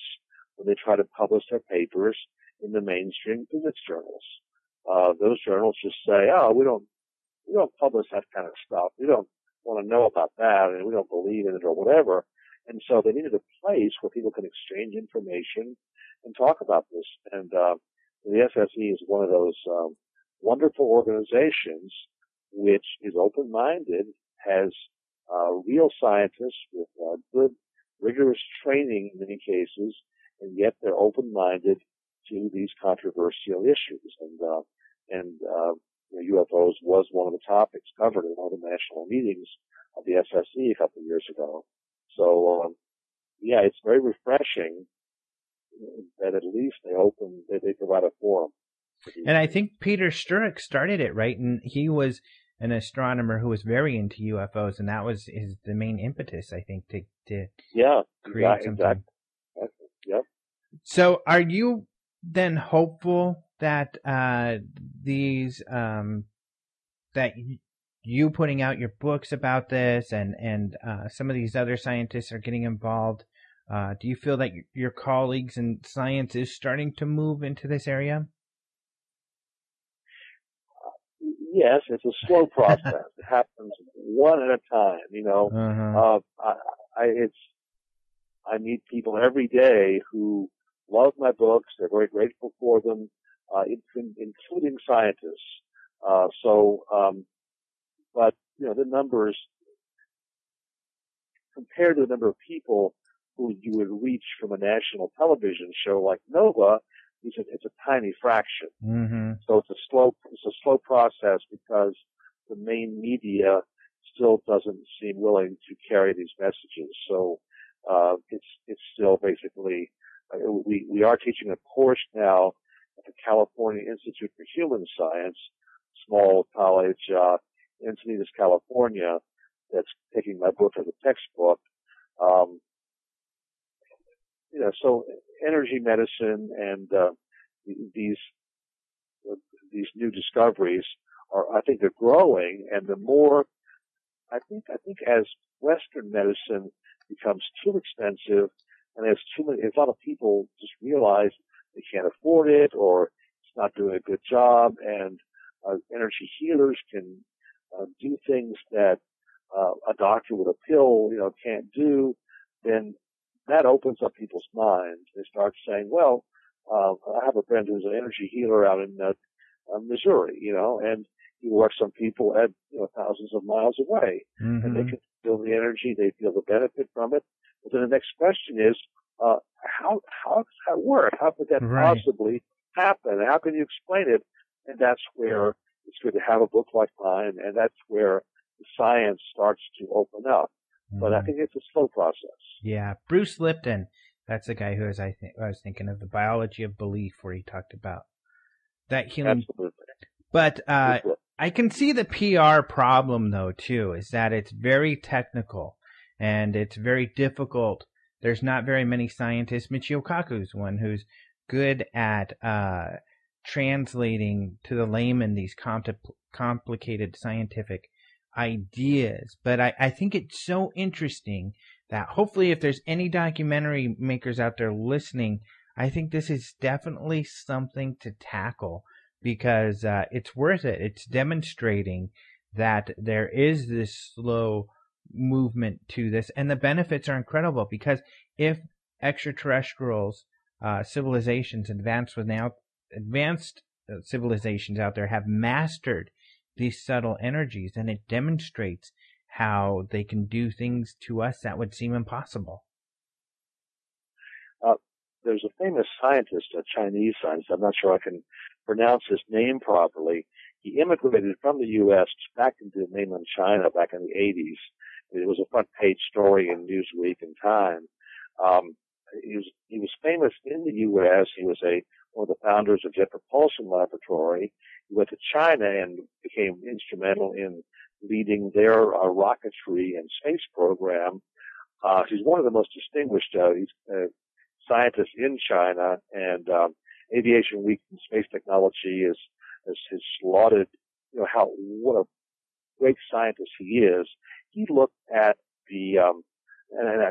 when they try to publish their papers in the mainstream physics journals. Those journals just say, oh, we don't publish that kind of stuff. We don't want to know about that, and we don't believe in it or whatever. And so they needed a place where people can exchange information and talk about this. And the SSE is one of those wonderful organizations which is open-minded, has real scientists with good, rigorous training in many cases, and yet they're open-minded to these controversial issues. And UFOs was one of the topics covered in all the national meetings of the SSE a couple of years ago. So, yeah, it's very refreshing that at least they provide a forum. And I think Peter Sturrock started it, right? And he was an astronomer who was very into UFOs, and that was the main impetus, I think, to create something. Exactly. Yep. So are you then hopeful that that you putting out your books about this and some of these other scientists are getting involved? Do you feel that your colleagues in science is starting to move into this area? Yes, it's a slow process. It happens one at a time. I meet people every day who love my books. They're very grateful for them, including scientists. But the numbers compared to the number of people who you would reach from a national television show like Nova, it's a tiny fraction. Mm-hmm. So it's a slow process because the main media still doesn't seem willing to carry these messages. So it's still basically we are teaching a course now at the California Institute for Human Science, small college in Encinitas, California, that's taking my book as a textbook. So energy medicine and these new discoveries I think they're growing, and the more, I think as Western medicine becomes too expensive, and as a lot of people just realize they can't afford it, or it's not doing a good job, and energy healers can do things that a doctor with a pill, can't do, then that opens up people's minds. They start saying, well, I have a friend who's an energy healer out in Missouri, and he works on people at thousands of miles away, and they can feel the energy, they feel the benefit from it. But then the next question is, how does that work? How could that possibly happen? How can you explain it? And that's where it's good to have a book like mine, and that's where the science starts to open up. But I think it's a slow process. Yeah, Bruce Lipton, that's the guy who I was thinking of, The Biology of Belief, where he talked about that healing. Absolutely. But I can see the PR problem, though, too, is that it's very technical and it's very difficult. There's not very many scientists. Michio Kaku's one who's good at translating to the layman these complicated scientific ideas. But I think it's so interesting that hopefully if there's any documentary makers out there listening, I think this is definitely something to tackle, because it's worth it. It's demonstrating that there is this slow movement to this, and the benefits are incredible, because if extraterrestrials, civilizations, advanced civilizations out there have mastered these subtle energies, then it demonstrates how they can do things to us that would seem impossible. There's a famous scientist, a Chinese scientist, I'm not sure I can pronounce his name properly. He immigrated from the U.S. back into mainland China back in the 80s. It was a front page story in Newsweek and Time. He was famous in the U.S. He was one of the founders of Jet Propulsion Laboratory. He went to China and became instrumental in leading their rocketry and space program. He's one of the most distinguished scientists in China, and Aviation Week in Space Technology has lauded what a great scientist he is. He looked at and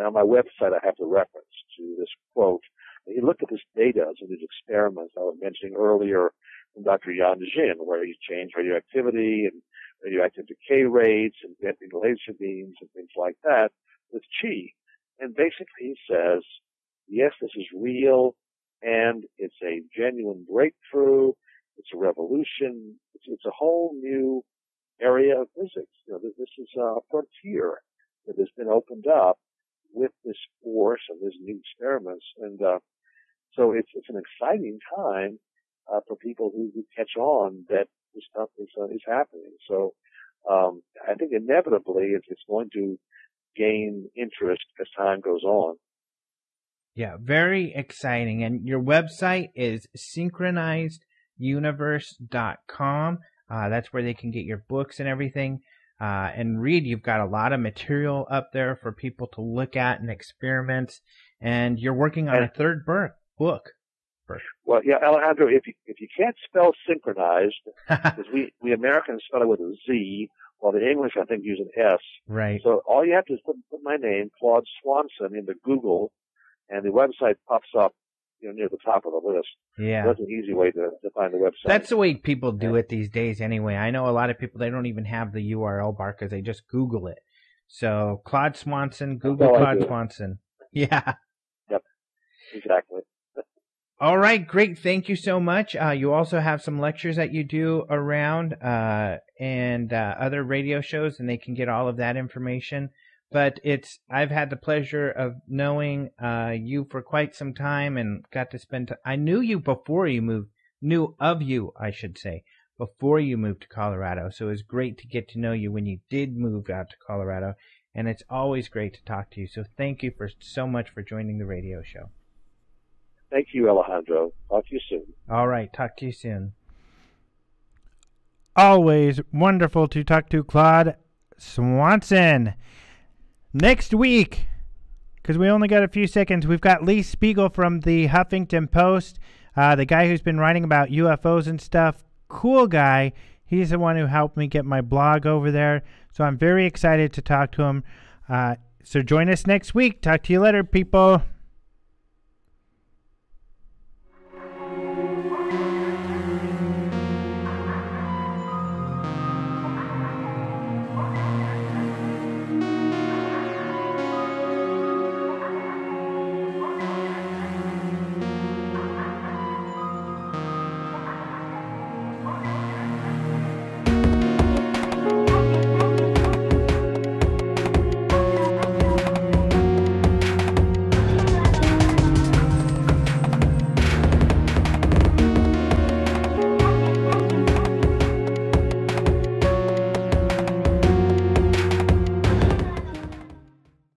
on my website I have the reference to this quote. He looked at this data and these experiments I was mentioning earlier from Dr. Yan Jin, where he changed radioactivity and radioactive decay rates and bending laser beams and things like that with Qi. And basically he says, yes, this is real, and it's a genuine breakthrough. It's a revolution. It's a whole new area of physics. This is a frontier that has been opened up with this force and these new experiments. And so it's an exciting time for people who catch on that this stuff is happening. So I think inevitably it's going to gain interest as time goes on. Yeah, very exciting. And your website is synchronizeduniverse.com. That's where they can get your books and everything. And read, you've got a lot of material up there for people to look at and experiment. And you're working on a third book. Well, yeah, Alejandro, if you can't spell synchronized, because we Americans spell it with a Z, while the English, I think, use an S. Right. So all you have to do is put my name, Claude Swanson, into Google, and the website pops up, near the top of the list. Yeah. So that's an easy way to find the website. That's the way people do it these days anyway. I know a lot of people, they don't even have the URL bar because they just Google it. So Claude Swanson, Google Claude Swanson. Yeah. Yep. Exactly. All right, great. Thank you so much. You also have some lectures that you do around and other radio shows, and they can get all of that information. But I've had the pleasure of knowing you for quite some time, and got to spend I knew you before you moved, knew of you, I should say, before you moved to Colorado. So it was great to get to know you when you did move out to Colorado, and it's always great to talk to you. So thank you so much for joining the radio show. Thank you, Alejandro. Talk to you soon. All right, talk to you soon. Always wonderful to talk to Claude Swanson. Next week, because we only got a few seconds, we've got Lee Spiegel from the Huffington Post. The guy who's been writing about UFOs and stuff, cool guy. He's the one who helped me get my blog over there. So I'm very excited to talk to him. So join us next week. Talk to you later, people.